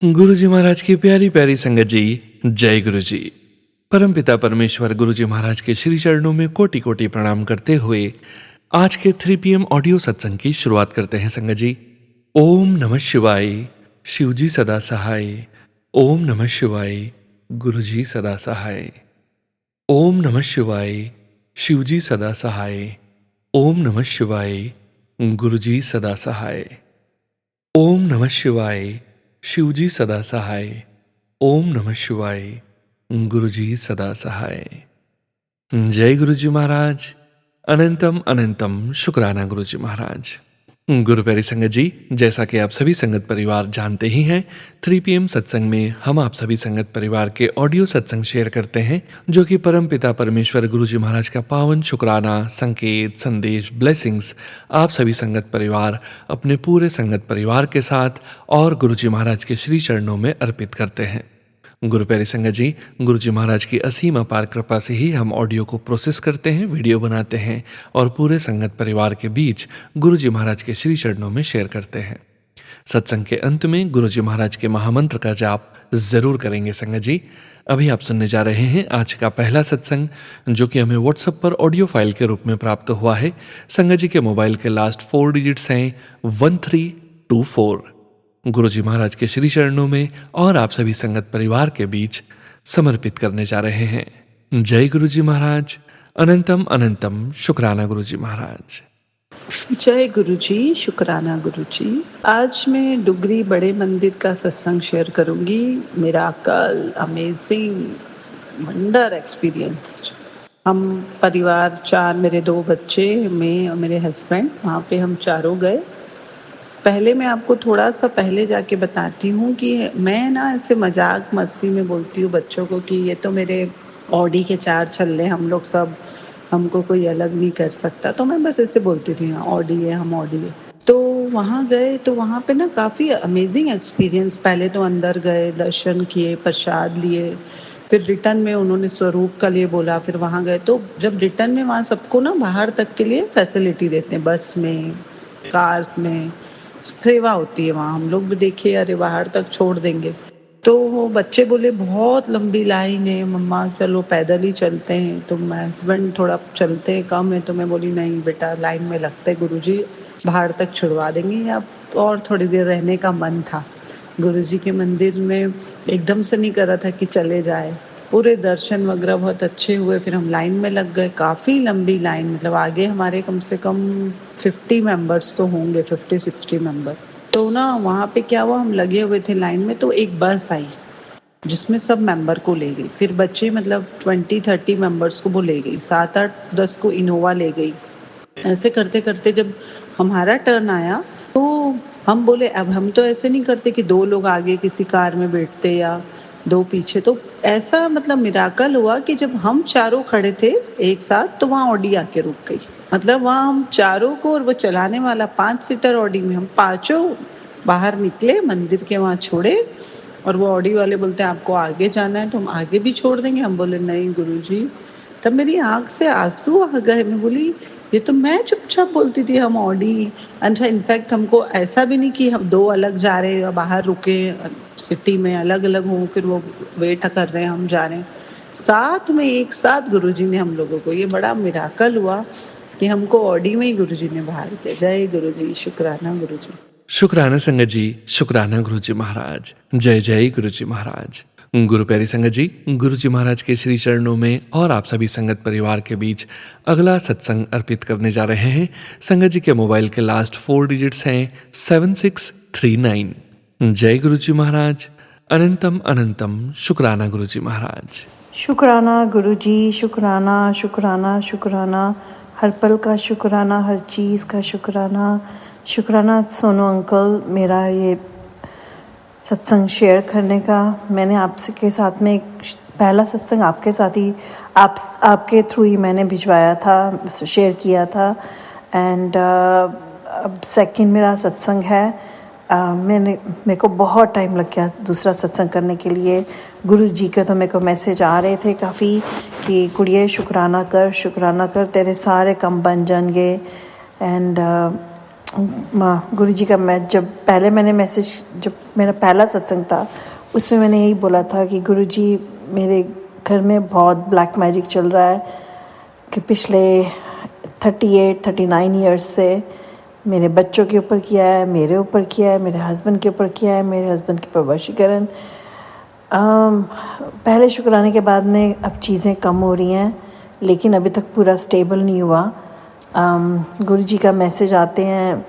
गुरु जी महाराज की प्यारी प्यारी संगत जी, जय गुरु जी। परमपिता परमेश्वर गुरु जी महाराज के श्री चरणों में कोटि कोटि प्रणाम करते हुए आज के 3 PM ऑडियो सत्संग की शुरुआत करते हैं संगत जी। ओम नमः शिवाय, शिव जी सदा सहाय। ओम नमः शिवाय, गुरु जी सदा सहाय। ओम नमः शिवाय, शिव जी सदा सहाय। ओम नमः शिवाय, गुरु जी सदा सहाय। ओम नमः शिवाय, शिव जी सदा सहाय। ओम नमः शिवाय, गुरु जी सदा सहाय। जय गुरु जी महाराज। अनंतम अनंतम शुक्राना गुरु जी महाराज। गुरु प्यारी संगत जी, जैसा कि आप सभी संगत परिवार जानते ही हैं, 3 PM सत्संग में हम आप सभी संगत परिवार के ऑडियो सत्संग शेयर करते हैं जो कि परम पिता परमेश्वर गुरु जी महाराज का पावन शुक्राना, संकेत, संदेश, ब्लेसिंग्स आप सभी संगत परिवार अपने पूरे संगत परिवार के साथ और गुरु जी महाराज के श्री चरणों में अर्पित करते हैं। गुरु प्यारी संगत जी, गुरु जी महाराज की असीम अपार कृपा से ही हम ऑडियो को प्रोसेस करते हैं, वीडियो बनाते हैं और पूरे संगत परिवार के बीच गुरु जी महाराज के श्री चरणों में शेयर करते हैं। सत्संग के अंत में गुरु जी महाराज के महामंत्र का जाप जरूर करेंगे संगत जी। अभी आप सुनने जा रहे हैं आज का पहला सत्संग जो कि हमें व्हाट्सएप पर ऑडियो फाइल के रूप में प्राप्त हुआ है। संगत जी के मोबाइल के लास्ट 4 डिजिट्स हैं 1324। गुरु जी महाराज के श्री चरणों में और आप सभी संगत परिवार के बीच समर्पित करने जा रहे हैं। जय गुरु जी महाराज। अनंतम अनंतम शुक्राना गुरु जी महाराज। जय गुरु जी, शुक्राना गुरु जी। आज मैं डुगरी बड़े मंदिर का सत्संग शेयर करूंगी। Miracle, amazing, wonder experienced. हम परिवार 4, मेरे 2 बच्चे, मैं और मेरे हस्बैंड, वहाँ पे हम चारों गए। पहले मैं आपको थोड़ा सा पहले जाके बताती हूँ कि मैं ना ऐसे मजाक मस्ती में बोलती हूँ बच्चों को कि ये तो मेरे ऑडी के 4 छल्ले, हम लोग सब, हमको कोई अलग नहीं कर सकता। तो मैं बस ऐसे बोलती थी, हाँ ऑडी है, हम ऑडी है। तो वहाँ गए तो वहाँ पे ना काफ़ी अमेजिंग एक्सपीरियंस। पहले तो अंदर गए, दर्शन किए, प्रसाद लिए, फिर रिटर्न में उन्होंने स्वरूप का लिए बोला। फिर वहाँ गए तो जब रिटर्न में वहाँ सबको ना बाहर तक के लिए फैसिलिटी देते हैं, बस में, कार्स में सेवा होती है वहाँ। हम लोग भी देखे, अरे बाहर तक छोड़ देंगे। तो वो बच्चे बोले बहुत लंबी लाइन है मम्मा, चलो पैदल ही चलते हैं। तो मैं हस्बैंड थोड़ा चलते हैं कम है, तो मैं बोली नहीं बेटा, लाइन में लगते गुरुजी बाहर तक छुड़वा देंगे। या और थोड़ी देर रहने का मन था गुरुजी के मंदिर में, एकदम से नहीं कर रहा था कि चले जाए। पूरे दर्शन वगैरह बहुत अच्छे हुए। फिर हम लाइन में लग गए, काफ़ी लंबी लाइन, मतलब आगे हमारे कम से कम 50 मेंबर्स तो होंगे, 50-60 मेंबर। तो ना वहाँ पे क्या हुआ, हम लगे हुए थे लाइन में, तो एक बस आई जिसमें सब मेंबर को ले गई। फिर बच्चे मतलब 20-30 मेंबर्स को वो ले गई, 7-8-10 को इनोवा ले गई। ऐसे करते करते जब हमारा टर्न आया तो हम बोले अब हम तो ऐसे नहीं करते कि 2 लोग आगे किसी कार में बैठते या 2 पीछे। तो ऐसा मतलब मिराकल हुआ कि जब हम चारों खड़े थे एक साथ तो वहाँ ऑडी आके रुक गई। मतलब वहाँ हम चारों को और वो चलाने वाला 5 सीटर ऑडी में हम पांचों बाहर निकले, मंदिर के वहाँ छोड़े। और वो ऑडी वाले बोलते हैं आपको आगे जाना है तो हम आगे भी छोड़ देंगे। हम बोले नहीं गुरुजी। तब मेरी आंख से आंसू आ गए। मैं बोली ये तो मैं चुपचाप बोलती थी हम ऑडी। अच्छा, इनफैक्ट हमको ऐसा भी नहीं कि हम 2 अलग जा रहे हैं, बाहर रुके सिटी में अलग अलग हों, फिर वो वेट कर रहे हैं, हम जा रहे हैं साथ में, एक साथ गुरुजी ने हम लोगों को, ये बड़ा मिराकल हुआ कि हमको ऑडी में ही गुरुजी ने बाहर किया। जय गुरुजी, शुक्राना गुरुजी। शुक्राना संगत जी, शुक्राना गुरु जी महाराज। जय जय गुरु जी महाराज। गुरु प्यारी संगत जी, गुरु जी महाराज के श्री चरणों में और आप सभी संगत परिवार के बीच अगला सत्संग अर्पित करने जा रहे हैं। संगत जी के मोबाइल के लास्ट 4 डिजिट्स हैं 7639। जय गुरु जी महाराज। अनंतम अनंतम शुक्राना गुरु जी महाराज। शुक्राना गुरु जी, शुक्राना शुक्राना शुक्राना, हर पल का शुक्राना, हर चीज़ का शुक्राना। शुक्राना सोनू अंकल, मेरा ये सत्संग शेयर करने का। मैंने आपसे के साथ में एक पहला सत्संग आपके साथ ही आपके थ्रू ही मैंने भिजवाया था, शेयर किया था। एंड अब सेकंड मेरा सत्संग है। मेरे को बहुत टाइम लग गया दूसरा सत्संग करने के लिए। गुरु जी के तो मेरे को मैसेज आ रहे थे काफ़ी कि कुड़िए शुक्राना कर, तेरे सारे कम बन जाएंगे। एंड माँ गुरु जी का मैं जब पहले मैंने मैसेज जब मेरा पहला सत्संग था उसमें मैंने यही बोला था कि गुरु जी मेरे घर में बहुत ब्लैक मैजिक चल रहा है कि पिछले 38-39 ईयर्स से मेरे बच्चों के ऊपर किया है, मेरे ऊपर किया है, मेरे हस्बैंड के ऊपर किया है, मेरे हस्बैंड के ऊपर वशीकरण। पहले शुक्राने के बाद में अब चीज़ें कम हो रही हैं लेकिन अभी तक पूरा स्टेबल नहीं हुआ। गुरु जी का मैसेज आते हैं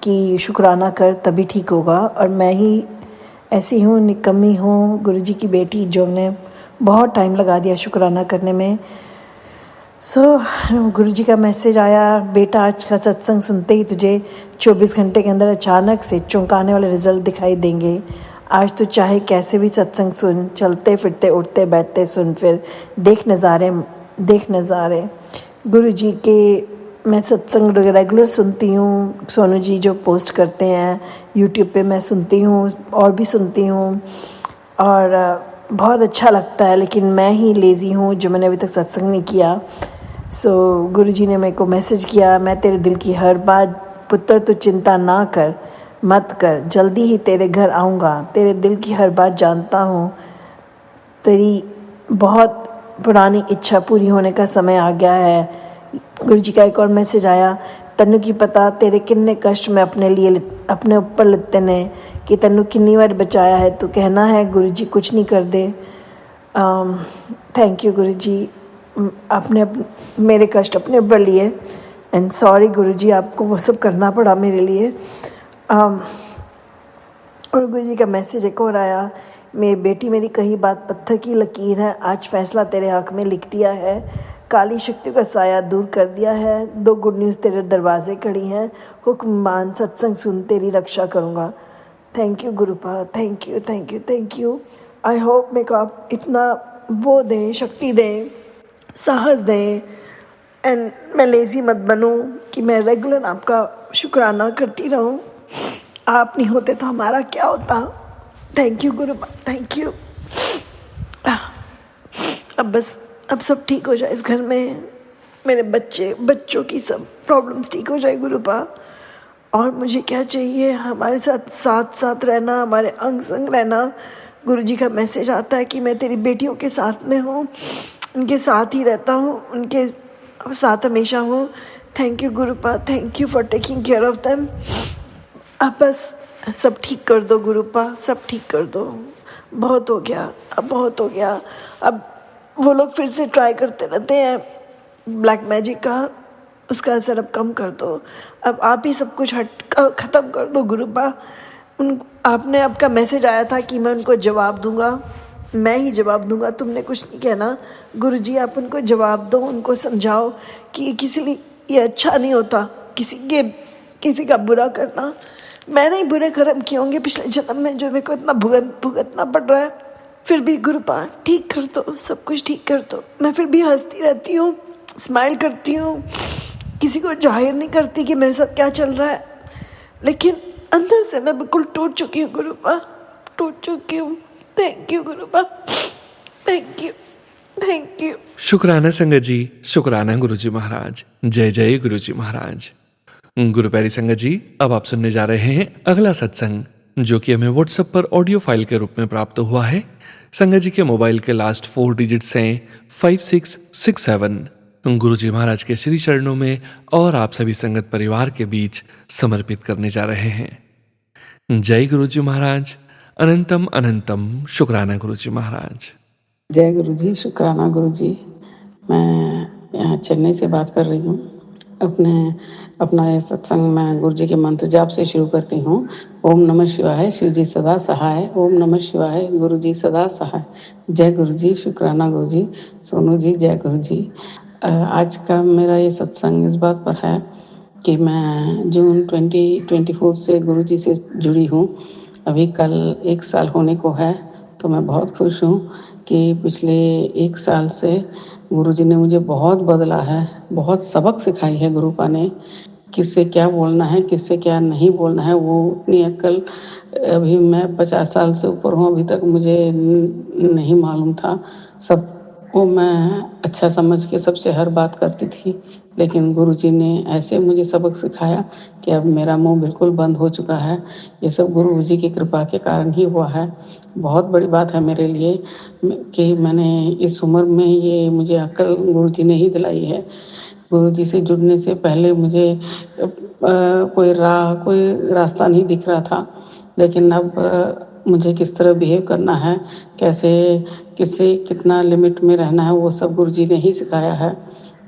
कि शुक्राना कर तभी ठीक होगा, और मैं ही ऐसी हूँ, निकम्मी हूँ, गुरु जी की बेटी जो ने बहुत टाइम लगा दिया शुक्राना करने में। गुरु जी का मैसेज आया, बेटा आज का सत्संग सुनते ही तुझे 24 घंटे के अंदर अचानक से चौंकाने वाले रिजल्ट दिखाई देंगे। आज तो चाहे कैसे भी सत्संग सुन, चलते फिरते उठते बैठते सुन, फिर देख नज़ारे। गुरु जी के मैं सत्संग रेगुलर सुनती हूँ, सोनू जी जो पोस्ट करते हैं यूट्यूब पे मैं सुनती हूँ और भी सुनती हूँ और बहुत अच्छा लगता है, लेकिन मैं ही लेज़ी हूँ जो मैंने अभी तक सत्संग नहीं किया। गुरु जी ने मेरे को मैसेज किया, मैं तेरे दिल की हर बात, पुत्र तू चिंता ना कर, मत कर, जल्दी ही तेरे घर आऊँगा, तेरे दिल की हर बात जानता हूँ, तेरी बहुत पुरानी इच्छा पूरी होने का समय आ गया है। गुरु जी का एक और मैसेज आया, तन्नू की पता तेरे किन्ने कष्ट में अपने ऊपर लिते ने कि तन्नू किन्नी बार बचाया है, तो कहना है गुरु जी कुछ नहीं कर दे। थैंक यू गुरु जी, आपने मेरे कष्ट अपने ऊपर लिए एंड सॉरी गुरु जी, आपको वो सब करना पड़ा मेरे लिए। और गुरु जी का मैसेज एक और आया, मेरी बेटी मेरी कही बात पत्थर की लकीर है, आज फैसला तेरे हक में लिख दिया है, काली शक्तियों का साया दूर कर दिया है, 2 गुड न्यूज़ तेरे दरवाजे खड़ी हैं, हुक्म मान सत्संग सुन, तेरी रक्षा करूँगा। Thank you गुरुपा, thank you. I hope मेरे को आप इतना वो दें, शक्ति दें, साहस दें एंड मैं लेज़ी मत बनूं कि मैं रेगुलर आपका शुक्राना करती रहूं। आप नहीं होते तो हमारा क्या होता। Thank you गुरुपा, thank you. अब सब ठीक हो जाए इस घर में, मेरे बच्चों की सब प्रॉब्लम्स ठीक हो जाए गुरुपा। और मुझे क्या चाहिए, हमारे साथ रहना, हमारे अंग संग रहना। गुरु जी का मैसेज आता है कि मैं तेरी बेटियों के साथ में हूँ, उनके साथ ही रहता हूँ, उनके साथ हमेशा हूँ। Thank you गुरुपा, thank you for taking care of them. अब बस सब ठीक कर दो गुरुपा, सब ठीक कर दो, बहुत हो गया, अब बहुत हो गया। अब वो लोग फिर से ट्राई करते रहते हैं ब्लैक मैजिक का, उसका असर अब कम कर दो, अब आप ही सब कुछ ख़त्म कर दो गुरुपा। आपने आपका मैसेज आया था कि मैं उनको जवाब दूंगा, मैं ही जवाब दूंगा, तुमने कुछ नहीं कहना। गुरु जी आप उनको जवाब दो, उनको समझाओ कि किसी लिए ये अच्छा नहीं होता, किसी का बुरा करना। मैंने ही बुरे कर्म किए होंगे पिछले जन्म में जो मेरे को इतना भुगतना पड़ रहा है। फिर भी गुरुपा ठीक कर दो, सब कुछ ठीक कर दो। मैं फिर भी हंसती रहती हूँ, स्माइल करती हूँ, किसी को जाहिर नहीं करती कि मेरे साथ क्या चल रहा है, लेकिन अंदर से मैं बिल्कुल टूट चुकी हूँ गुरुपा, टूट चुकी हूँ। Thank you गुरुपा, thank you. शुक्राना संगत जी, शुक्राना गुरुजी महाराज। जय जय गुरुजी महाराज। गुरु प्यारी संगत जी, अब आप सुनने जा रहे हैं अगला सत्संग, जो कि हमें व्हाट्सएप पर ऑडियो फाइल के रूप में प्राप्त हुआ है। संगत जी के मोबाइल के लास्ट 4 डिजिट्स हैं 5667। गुरुजी महाराज के श्री चरणों में और आप सभी संगत परिवार के बीच समर्पित करने जा रहे हैं। जय गुरुजी महाराज, अनंतम अनंतम शुक्राना गुरुजी महाराज। जय गुरु जी, शुक्राना गुरु जी। मैं यहाँ चेन्नई से बात कर रही हूँ। अपना ये सत्संग मैं गुरु जी के मंत्र जाप से शुरू करती हूँ। ओम नमः शिवाय, शिव जी सदा सहाय। ओम नमः शिवाय, गुरु जी सदा सहाय। जय गुरु जी, शुक्राना गुरु जी। सोनू जी, जय गुरु जी। आज का मेरा ये सत्संग इस बात पर है कि मैं जून 2024 से गुरु जी से जुड़ी हूँ। अभी कल 1 साल होने को है, तो मैं बहुत खुश हूँ कि पिछले 1 साल से गुरुजी ने मुझे बहुत बदला है, बहुत सबक सिखाई है गुरुपा ने। किससे क्या बोलना है, किससे क्या नहीं बोलना है, वो उतनी अक्ल अभी मैं 50 साल से ऊपर हूँ, अभी तक मुझे नहीं मालूम था। सब को मैं अच्छा समझ के सबसे हर बात करती थी, लेकिन गुरुजी ने ऐसे मुझे सबक सिखाया कि अब मेरा मुँह बिल्कुल बंद हो चुका है। ये सब गुरुजी की कृपा के कारण ही हुआ है। बहुत बड़ी बात है मेरे लिए कि मैंने इस उम्र में ये मुझे अक्ल गुरुजी ने ही दिलाई है। गुरुजी से जुड़ने से पहले मुझे कोई रास्ता नहीं दिख रहा था, लेकिन अब मुझे किस तरह बिहेव करना है, कैसे किससे कितना लिमिट में रहना है, वो सब गुरुजी ने ही सिखाया है।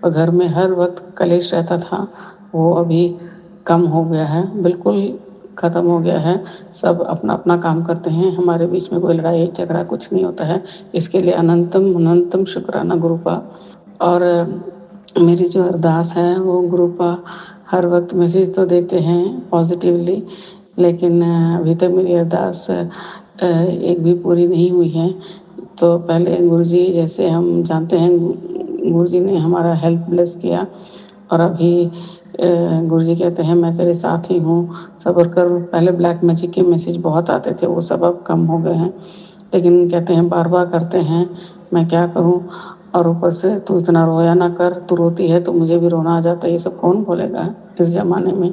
और घर में हर वक्त कलेश रहता था, वो अभी कम हो गया है, बिल्कुल ख़त्म हो गया है। सब अपना अपना काम करते हैं, हमारे बीच में कोई लड़ाई झगड़ा कुछ नहीं होता है। इसके लिए अनंतम अनंतम शुक्राना गुरु का। और मेरी जो अरदास है वो गुरु का हर वक्त मैसेज तो देते हैं पॉजिटिवली, लेकिन अभी तक मेरी अरदास एक भी पूरी नहीं हुई है। तो पहले गुरुजी, जैसे हम जानते हैं, गुरुजी ने हमारा हेल्थ ब्लेस किया, और अभी गुरुजी कहते हैं मैं तेरे साथ ही हूँ, सब्र कर। पहले ब्लैक मैजिक के मैसेज बहुत आते थे, वो सब अब कम हो गए हैं, लेकिन कहते हैं बार बार करते हैं, मैं क्या करूँ। और ऊपर से तू इतना रोया ना कर, तू रोती है तो मुझे भी रोना आ जाता है। ये सब कौन बोलेगा इस ज़माने में?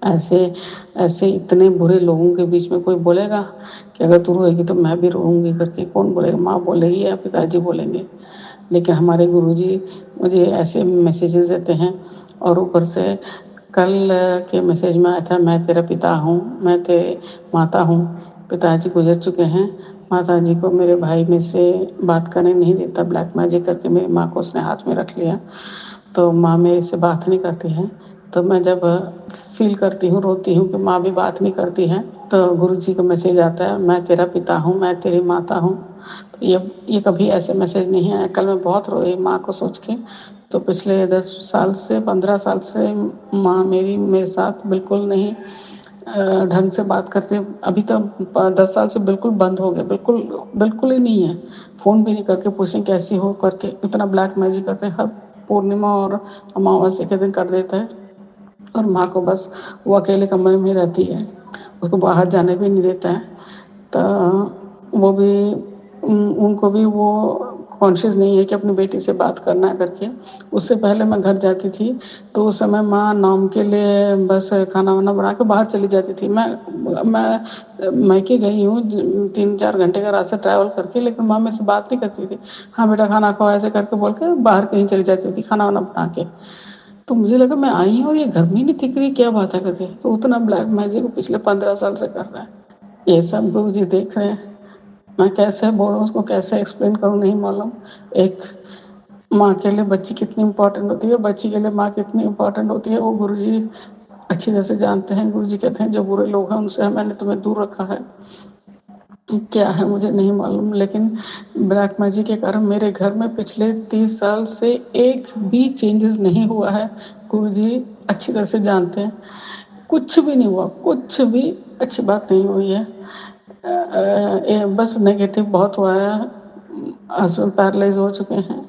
ऐसे ऐसे इतने बुरे लोगों के बीच में कोई बोलेगा कि अगर तू रोएगी तो मैं भी रोऊंगी करके? कौन बोलेगा? माँ बोलेगी या पिताजी बोलेंगे? लेकिन हमारे गुरुजी मुझे ऐसे मैसेजेस देते हैं। और ऊपर से कल के मैसेज में आया था, मैं तेरा पिता हूँ, मैं तेरी माता हूँ। पिताजी गुजर चुके हैं, माताजी को मेरे भाई में से बात करने नहीं देता, ब्लैक मैजिक करके मेरी माँ को उसने हाथ में रख लिया, तो माँ मेरे से बात नहीं करती है। तो मैं जब फील करती हूँ, रोती हूँ कि माँ भी बात नहीं करती है, तो गुरुजी का मैसेज आता है, मैं तेरा पिता हूँ, मैं तेरी माता हूँ। तो ये कभी ऐसे मैसेज नहीं आया। कल मैं बहुत रोई माँ को सोच के। तो पिछले 10 साल से 15 साल से माँ मेरी मेरे साथ बिल्कुल नहीं ढंग से बात करते। अभी तो 10 साल से बिल्कुल बंद हो गया, बिल्कुल बिल्कुल ही नहीं है। फ़ोन भी नहीं करके पूछें कैसी हो करके, इतना ब्लैक मैजिक करते हैं। हर पूर्णिमा और अमावस्या के दिन कर देता है। और माँ को बस वो अकेले कमरे में रहती है, उसको बाहर जाने भी नहीं देता है। तो वो भी उनको भी वो कॉन्शियस नहीं है कि अपनी बेटी से बात करना है करके। उससे पहले मैं घर जाती थी तो उस समय माँ नाम के लिए बस खाना वाना बना के बाहर चली जाती थी। मैं मायके गई हूँ 3-4 घंटे का रास्ता ट्रैवल करके, लेकिन माँ मेरे से बात नहीं करती थी। हाँ बेटा खाना खाओ ऐसे करके बोल के बाहर कहीं चली जाती थी खाना वाना बना के। तो मुझे लगा मैं आई हूँ और ये घर में ही नहीं टिक रही, क्या बात है करके। तो उतना ब्लैक मैजिक पिछले 15 साल से कर रहा है। ये सब गुरुजी देख रहे हैं। मैं कैसे बोलूँ उसको, कैसे एक्सप्लेन करूँ नहीं मालूम। एक माँ के लिए बच्ची कितनी इम्पोर्टेंट होती है, बच्ची के लिए माँ कितनी इम्पोर्टेंट होती है, वो गुरुजी अच्छी तरह से जानते हैं। गुरुजी कहते हैं जो बुरे लोग हैं उनसे मैंने तुम्हें दूर रखा है। क्या है मुझे नहीं मालूम, लेकिन ब्लैक मैजिक के कारण मेरे घर में पिछले 30 साल से एक भी चेंजेस नहीं हुआ है। गुरुजी अच्छी तरह से जानते हैं, कुछ भी नहीं हुआ, कुछ भी अच्छी बात नहीं हुई है। बस नेगेटिव बहुत हुआ है। हस्बैंड पैरालाइज हो चुके हैं,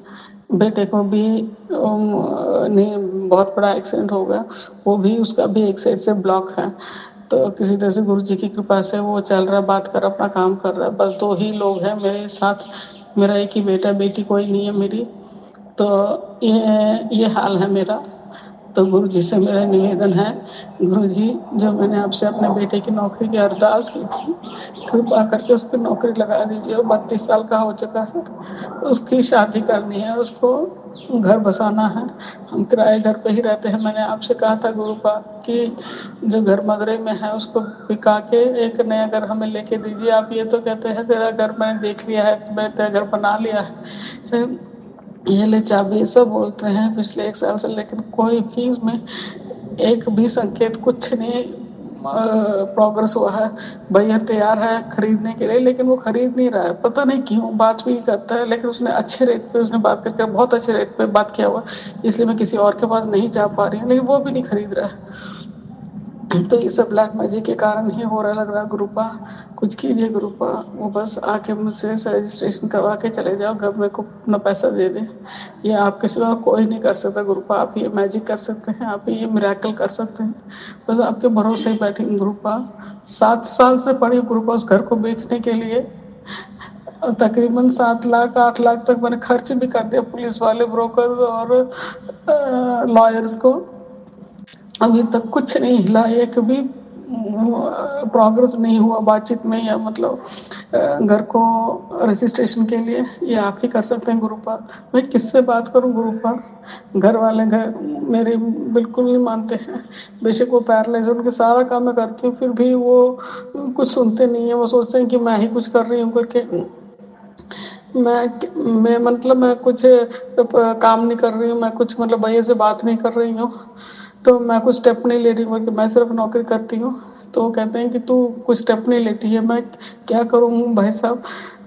बेटे को भी नहीं, बहुत बड़ा एक्सीडेंट हो गया, वो भी उसका भी एक साइड से ब्लॉक है। तो किसी तरह से गुरुजी की कृपा से वो चल रहा है, बात कर रहा, अपना काम कर रहा है। बस 2 ही लोग हैं मेरे साथ, मेरा एक ही बेटा, बेटी कोई नहीं है मेरी। तो ये हाल है मेरा। तो गुरुजी से मेरा निवेदन है, गुरुजी जो मैंने आपसे अपने बेटे की नौकरी की अरदास की थी, कृपा करके उसकी नौकरी लगा दीजिए। वो 32 साल का हो चुका है, उसकी शादी करनी है, उसको घर बसाना है। हम किराए घर पे ही रहते हैं। मैंने आपसे कहा था गुरुपा कि जो घर मदरे में है उसको बिका के एक नया घर हमें लेके दीजिए। आप ये तो कहते हैं तेरा घर मैंने देख लिया है, मैंने तेरा घर बना लिया है, ये ले चाबी, सब बोलते हैं पिछले 1 साल से, लेकिन कोई भी उसमें एक भी संकेत, कुछ नहीं प्रोग्रेस हुआ है। भैया तैयार है खरीदने के लिए, लेकिन वो खरीद नहीं रहा है, पता नहीं क्यों। बात भी नहीं करता है, लेकिन उसने अच्छे रेट पे उसने बात करके, बहुत अच्छे रेट पे बात किया हुआ, इसलिए मैं किसी और के पास नहीं जा पा रही हूँ, लेकिन वो भी नहीं खरीद रहा है। तो ये सब ब्लैक मैजिक के कारण ही हो रहा लग रहा। गुरुपा कुछ कीजिए गुरुपा, वो बस आके मुझसे रजिस्ट्रेशन करवा के चले जाओ, घर में को अपना पैसा दे दें। ये आपके सिवा कोई नहीं कर सकता गुरुपा, आप ये मैजिक कर सकते हैं, आप ये मिरेकल कर सकते हैं। बस आपके भरोसे ही बैठे गुरुपा। 7 साल से पड़ी गुरुपा उस घर को बेचने के लिए, तकरीबन 7 लाख 8 लाख तक मैंने खर्च भी कर दिया पुलिस वाले, ब्रोकर और लॉयर्स को। अभी तक कुछ नहीं हिला, एक भी प्रोग्रेस नहीं हुआ बातचीत में, या मतलब घर को रजिस्ट्रेशन के लिए। ये आप ही कर सकते हैं गुरुपाल। मैं किससे बात करूं गुरुपाल? घर वाले घर मेरे बिल्कुल नहीं मानते हैं। बेशक वो पैरालाइज है, उनके सारा काम मैं करती हूँ, फिर भी वो कुछ सुनते नहीं है। वो सोचते हैं कि मैं ही कुछ कर रही हूँ करके। मैं मतलब मैं कुछ काम नहीं कर रही हूँ, मैं कुछ मतलब भैया से बात नहीं कर रही हूँ, तो मैं कुछ स्टेप नहीं ले रही हूँ कि मैं सिर्फ नौकरी करती हूँ। तो वो कहते हैं कि तू कुछ स्टेप नहीं लेती है। मैं क्या करूँ भाई साहब?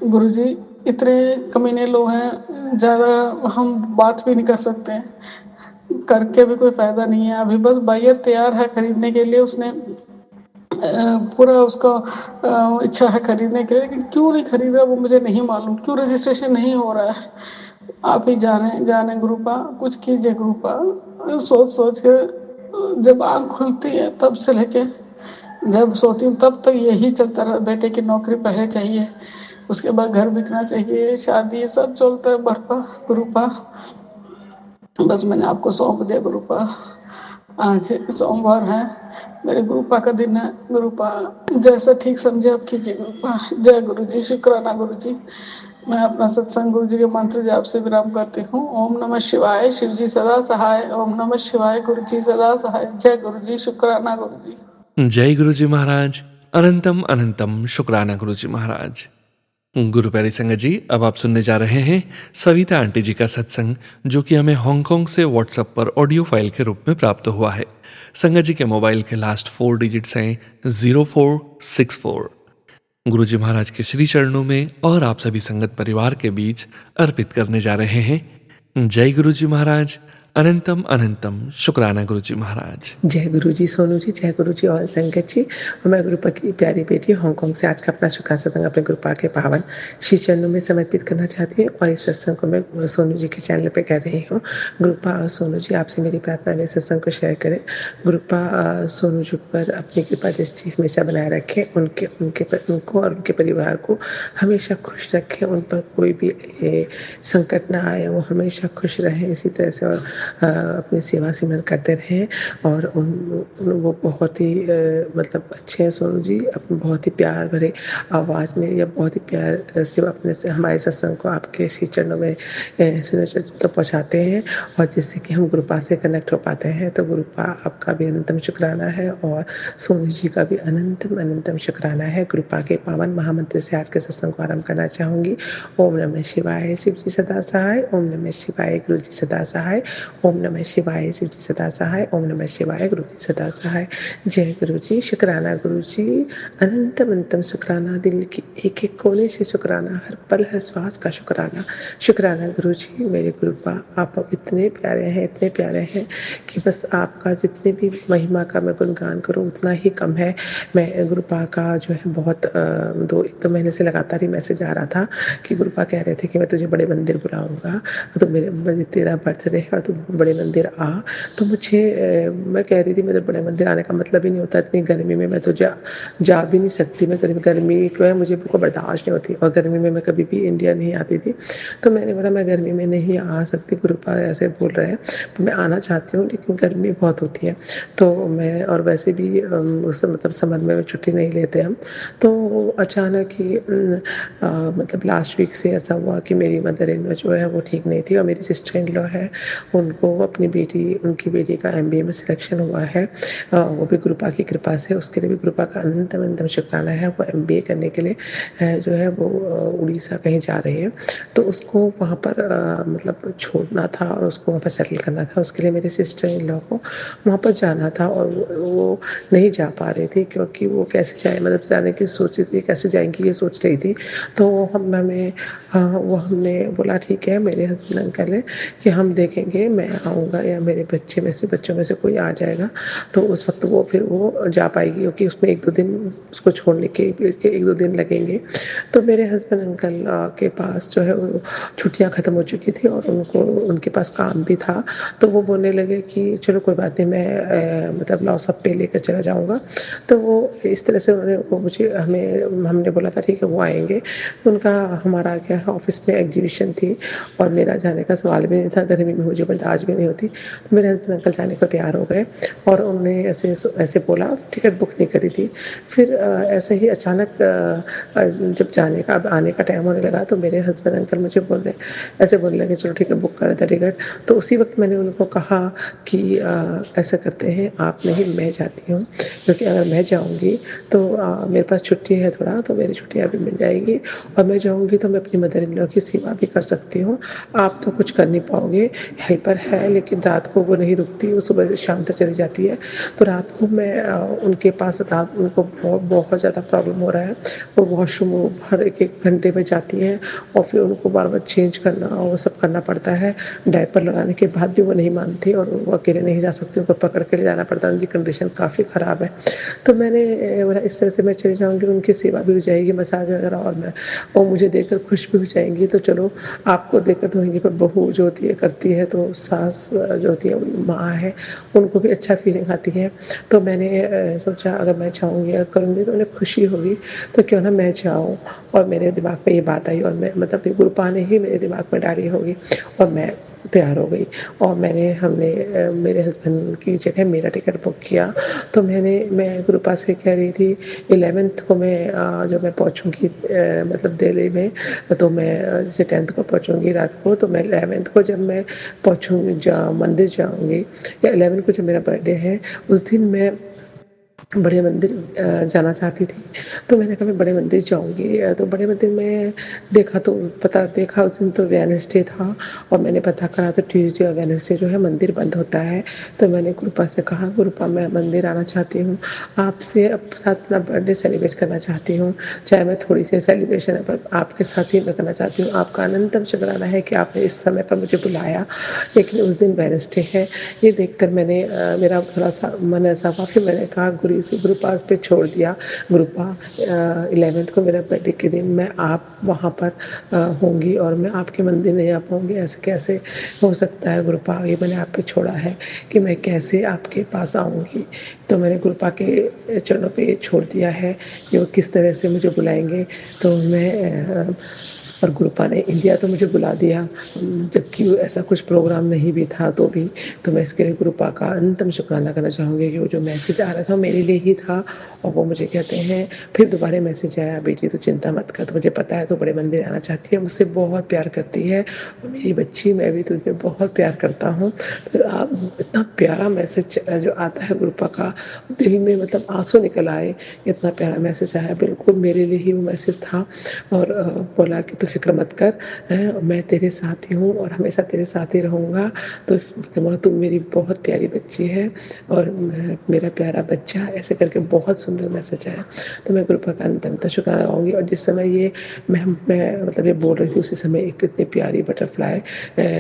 गुरुजी इतने कमीने लोग हैं, ज़्यादा हम बात भी नहीं कर सकते हैं, करके भी कोई फ़ायदा नहीं है। अभी बस बायर तैयार है खरीदने के लिए, उसने पूरा उसका इच्छा है खरीदने के लिए, लेकिन क्यों नहीं खरीद रहा वो मुझे नहीं मालूम, क्यों रजिस्ट्रेशन नहीं हो रहा है। आप ही जाने जाने गुरुपा, कुछ कीजिए गुरुपा। सोच सोच के जब आँख खुलती है तब से लेके जब सोती हूँ तब तक यही चलता रहा। बेटे की नौकरी पहले चाहिए, उसके बाद घर बिकना चाहिए, शादी, सब चलता है बरपा गुरुपा। बस मैंने आपको सौंप दिया गुरुपा। आज सोमवार है, मेरे गुरुपा का दिन है गुरुपा। जैसा ठीक समझे आप कीजिए गुरुपा। जय गुरु जी, शुक्राना गुरु जी। मैं अपना सत्संग गुरु जी के मंत्र जाप से विराम करती हूँ। ओम नमः शिवाय, शिव जी सदा सहाय। ओम नमः शिवाय, गुरु जी सदा सहाय। जय गुरु जी, शुक्राना गुरु जी। जय गुरु जी महाराज। अनंतम अनंतम शुक्राना गुरु जी महाराज। गुरु प्यारी संगत जी, अब आप सुनने जा रहे हैं सविता आंटी जी का सत्संग, जो कि हमें हांगकांग से व्हाट्सएप पर ऑडियो फाइल के रूप में प्राप्त हुआ है। संगत जी के मोबाइल के लास्ट 4 डिजिट्स हैं 0464। गुरु जी महाराज के श्री चरणों में और आप सभी संगत परिवार के बीच अर्पित करने जा रहे हैं। जय गुरु जी महाराज। अनंतम अनंतम शुक्राना गुरु जी महाराज। जय गुरु जी सोनू जी, जय गुरु जी और संगत जी। और मैं गुरुपा की प्यारी बेटी हांगकांग से आज का अपना शुक्राना सत्संग अपने गुरुपा के पावन श्री चरणों में समर्पित करना चाहती हूँ। और इस सत्संग को मैं सोनू जी के चैनल पे कर रही हूँ। गुरुपा और सोनू जी, आपसे मेरी प्रार्थना है सत्संग को शेयर करें। गुरुपा सोनू जी पर अपनी कृपा दृष्टि हमेशा बनाए रखें, उनको और उनके परिवार को हमेशा खुश रखें, उन पर कोई भी संकट ना आए, वो हमेशा खुश रहें इसी तरह से, और अपनी सेवा सिमरन करते रहें। और वो बहुत ही मतलब अच्छे हैं सोनू जी, अपने बहुत ही प्यार भरे आवाज़ में या बहुत ही प्यार से अपने से हमारे सत्संग को आपके श्री चरणों में तक पहुँचाते हैं, और जिससे कि हम गुरुपा से कनेक्ट हो पाते हैं। तो गुरुपा आपका भी अनंतम शुक्राना है, और सोनू जी का भी अनंतम अनंतम शुक्राना है। गुरुपा के पावन महामंत्र से आज के सत्संग को आरंभ करना चाहूँगी। ओम नमः शिवाय, शिव जी सदा सहाय। ओम नमः शिवाय, गुरु जी सदा सहाय। ओम नमः शिवाय, शिव जी सदा सहाय। ओम नमः शिवाय, गुरु जी सदा सहाय। जय गुरु जी, शुक्राना गुरु जी। अनंतम अनंतम शुक्राना, दिल की एक एक कोने से शुक्राना, हर पल हर श्वास का शुक्राना। शुक्राना गुरु जी, मेरे गुरुपा आप इतने प्यारे हैं, इतने प्यारे हैं कि बस आपका जितने भी महिमा का मैं गुणगान करूं उतना ही कम है। मैं गुरुपा का जो है बहुत 2 महीने से लगातार ही मैसेज आ रहा था कि गुरुपा कह रहे थे कि मैं तुझे बड़े मंदिर बुलाऊंगा, तो मेरे तेरा बर्थडे है और तू बड़े मंदिर आ। तो मुझे मैं कह रही थी मेरे बड़े मंदिर आने का मतलब ही नहीं होता, इतनी गर्मी में मैं तो जा भी नहीं सकती। मैं गर्मी जो है मुझे बिल्कुल बर्दाश्त नहीं होती, और गर्मी में मैं कभी भी इंडिया नहीं आती थी। तो मैंने बोला मैं गर्मी में नहीं आ सकती, गुरुपा ऐसे बोल रहे हैं, तो मैं आना चाहती हूँ लेकिन गर्मी बहुत होती है। तो मैं, और वैसे भी उस मतलब समर में छुट्टी नहीं लेते हम। तो अचानक ही मतलब लास्ट वीक से ऐसा हुआ कि मेरी मदर इन लॉ जो है वो ठीक नहीं थी, और मेरी सिस्टर इन लॉ है, उनको उनकी बेटी का MBA में सिलेक्शन हुआ है। वो भी गुरुपा की कृपा से, उसके लिए भी गुरुपा का अनंतम अनंतम शुक्राना है। वो MBA करने के लिए जो है वो उड़ीसा कहीं जा रही है, तो उसको वहाँ पर मतलब छोड़ना था और उसको वहाँ पर सेटल करना था। उसके लिए मेरे सिस्टर इन लॉ को वहाँ पर जाना था, और वो नहीं जा पा रही थी क्योंकि वो कैसे जाए, मतलब जाने की सोच रही थी, कैसे जाएंगी ये सोच रही थी। तो हमने बोला ठीक है, मेरे हस्बैंड अंकल है कि हम देखेंगे, मैं आऊँगा या मेरे बच्चों में से कोई आ जाएगा, तो उस वक़्त वो जा पाएगी, क्योंकि उसमें 1-2 दिन उसको छोड़ने के 1-2 दिन लगेंगे। तो मेरे हस्बैंड अंकल के पास जो है वो छुट्टियाँ ख़त्म हो चुकी थी और उनके पास काम भी था, तो वो बोलने लगे कि चलो कोई बात नहीं, मैं मतलब लॉस ऑफ पे लेकर चला जाऊँगा। तो वो इस तरह से उन्होंने वो मुझे हमें हमने बोला था ठीक है वो आएँगे। तो उनका हमारा क्या है ऑफ़िस में एग्ज़िबिशन थी और मेरा जाने का सवाल भी नहीं था, गर्मी में मुझे बर्दाश्त भी नहीं होती। तो मेरे हस्बैंड अंकल जाने को तैयार हो गए और उन्होंने ऐसे बोला, टिकट बुक नहीं करी थी। फिर ऐसे ही अचानक जब अब आने का टाइम होने लगा, तो मेरे हस्बैंड अंकल मुझे ऐसे बोलने लगे चलो ठीक है बुक कर देते टिकट। तो उसी वक़्त मैंने उनको कहा कि ऐसा करते हैं आप नहीं, मैं जाती हूँ, क्योंकि अगर मैं जाऊँगी तो मेरे पास छुट्टी है थोड़ा, तो मेरी छुट्टियाँ भी मिल जाएगी और मैं जाऊँगी तो मैं अपनी मदर इन लॉ की सेवा भी कर सकती हूँ। आप तो कुछ कर नहीं पाओगे, हेल्पर है लेकिन रात को वो नहीं रुकती, वो सुबह से शाम तक चली जाती है। तो रात को मैं उनके पास उनको बहुत ज़्यादा प्रॉब्लम हो रहा है। वो वॉशरूम हर 1-1 घंटे में जाती हैं और फिर उनको बार-बार चेंज करना और वो सब करना पड़ता है। डायपर लगाने के बाद भी वो नहीं मानती और वो अकेले नहीं जा सकती, उनको पकड़ के ले जाना पड़ता है, उनकी कंडीशन काफ़ी ख़राब है। तो मैंने बोला इस तरह से मैं चली जाऊँगी, उनकी सेवा भी हो जाएगी, मसाज वगैरह, और वो मुझे देखकर खुश भी हो जाएँगी। तो चलो आपको देखकर तो वहीं पर बहू जो होती है करती है, तो सास जो होती है माँ है, उनको भी अच्छा फीलिंग आती है। तो मैंने सोचा अगर मैं जाऊँगी या करूँगी तो उन्हें खुशी होगी, तो क्यों ना मैं जाऊँ। और मेरे दिमाग में ये बात आई और मैं मतलब ये गुरुपा ने ही मेरे दिमाग में डाली होगी और मैं तैयार हो गई और हमने मेरे हस्बैंड की जगह मेरा टिकट बुक किया। तो मैं गुरुपा से कह रही थी 11th को जब मैं पहुँचूँगी मतलब दिल्ली में, तो मैं जैसे 10th को पहुँचूँगी रात को, तो मैं 11th को जब मैं पहुँचूँगी मंदिर जाऊँगी, या 11 को जब मेरा बर्थडे है, उस दिन मैं बड़े मंदिर जाना चाहती थी। तो मैंने कहा मैं बड़े मंदिर जाऊँगी। तो बड़े मंदिर में देखा उस दिन तो वेडनेसडे था और मैंने पता करा तो ट्यूसडे और वेडनेसडे जो है मंदिर बंद होता है। तो मैंने गुरुपा से कहा गुरुपा मैं मंदिर आना चाहती हूँ, आपसे साथ अपना बर्थडे सेलिब्रेट करना चाहती हूँ, चाहे मैं थोड़ी सी सेलिब्रेशन है पर आपके साथ ही मैं करना चाहती हूँ। आपका अनंतम शुक्राना है कि आपने इस समय पर मुझे बुलाया, लेकिन उस दिन वेडनेसडे है। ये देखकर मेरा थोड़ा सा मन ऐसा हुआ, फिर मैंने कहा गुरुपास पे छोड़ दिया। गुरुपा 11th को मेरा बर्थडे के दिन मैं आप वहाँ पर होंगी और मैं आपके मंदिर नहीं आ पाऊँगी, ऐसे कैसे हो सकता है गुरुपा, ये मैंने आप पे छोड़ा है कि मैं कैसे आपके पास आऊँगी। तो मैंने गुरुपा के चरणों पे छोड़ दिया है कि वो किस तरह से मुझे बुलाएंगे। तो और गुरुपा ने इंडिया तो मुझे बुला दिया, जबकि ऐसा कुछ प्रोग्राम नहीं भी था तो भी। तो मैं इसके लिए गुरुपा का अनंतम शुक्राना करना चाहूँगी कि वो जो मैसेज आ रहा था मेरे लिए ही था और वो मुझे कहते हैं, फिर दोबारा मैसेज आया, बेटी तो चिंता मत कर, तो मुझे पता है तो बड़े मंदिर आना चाहती है, मुझसे बहुत प्यार करती है और मेरी बच्ची, मैं भी तुझे बहुत प्यार करता हूँ। तो आप इतना प्यारा मैसेज जो आता है गुरुपा का, दिल में मतलब आंसू निकल आए, इतना प्यारा मैसेज आया, बिल्कुल मेरे लिए ही वो मैसेज था। और बोला कि फ़िक्र मत कर, मैं तेरे साथ ही हूँ और हमेशा तेरे साथ ही रहूँगा। तो तू मेरी बहुत प्यारी बच्ची है और मेरा प्यारा बच्चा, ऐसे करके बहुत सुंदर मैसेज आया। तो मैं गुरुपा का अनंत शुक्राना गाऊँगी। और जिस समय ये मैं मतलब ये बोल रही थी, उसी समय एक इतनी प्यारी बटरफ्लाई,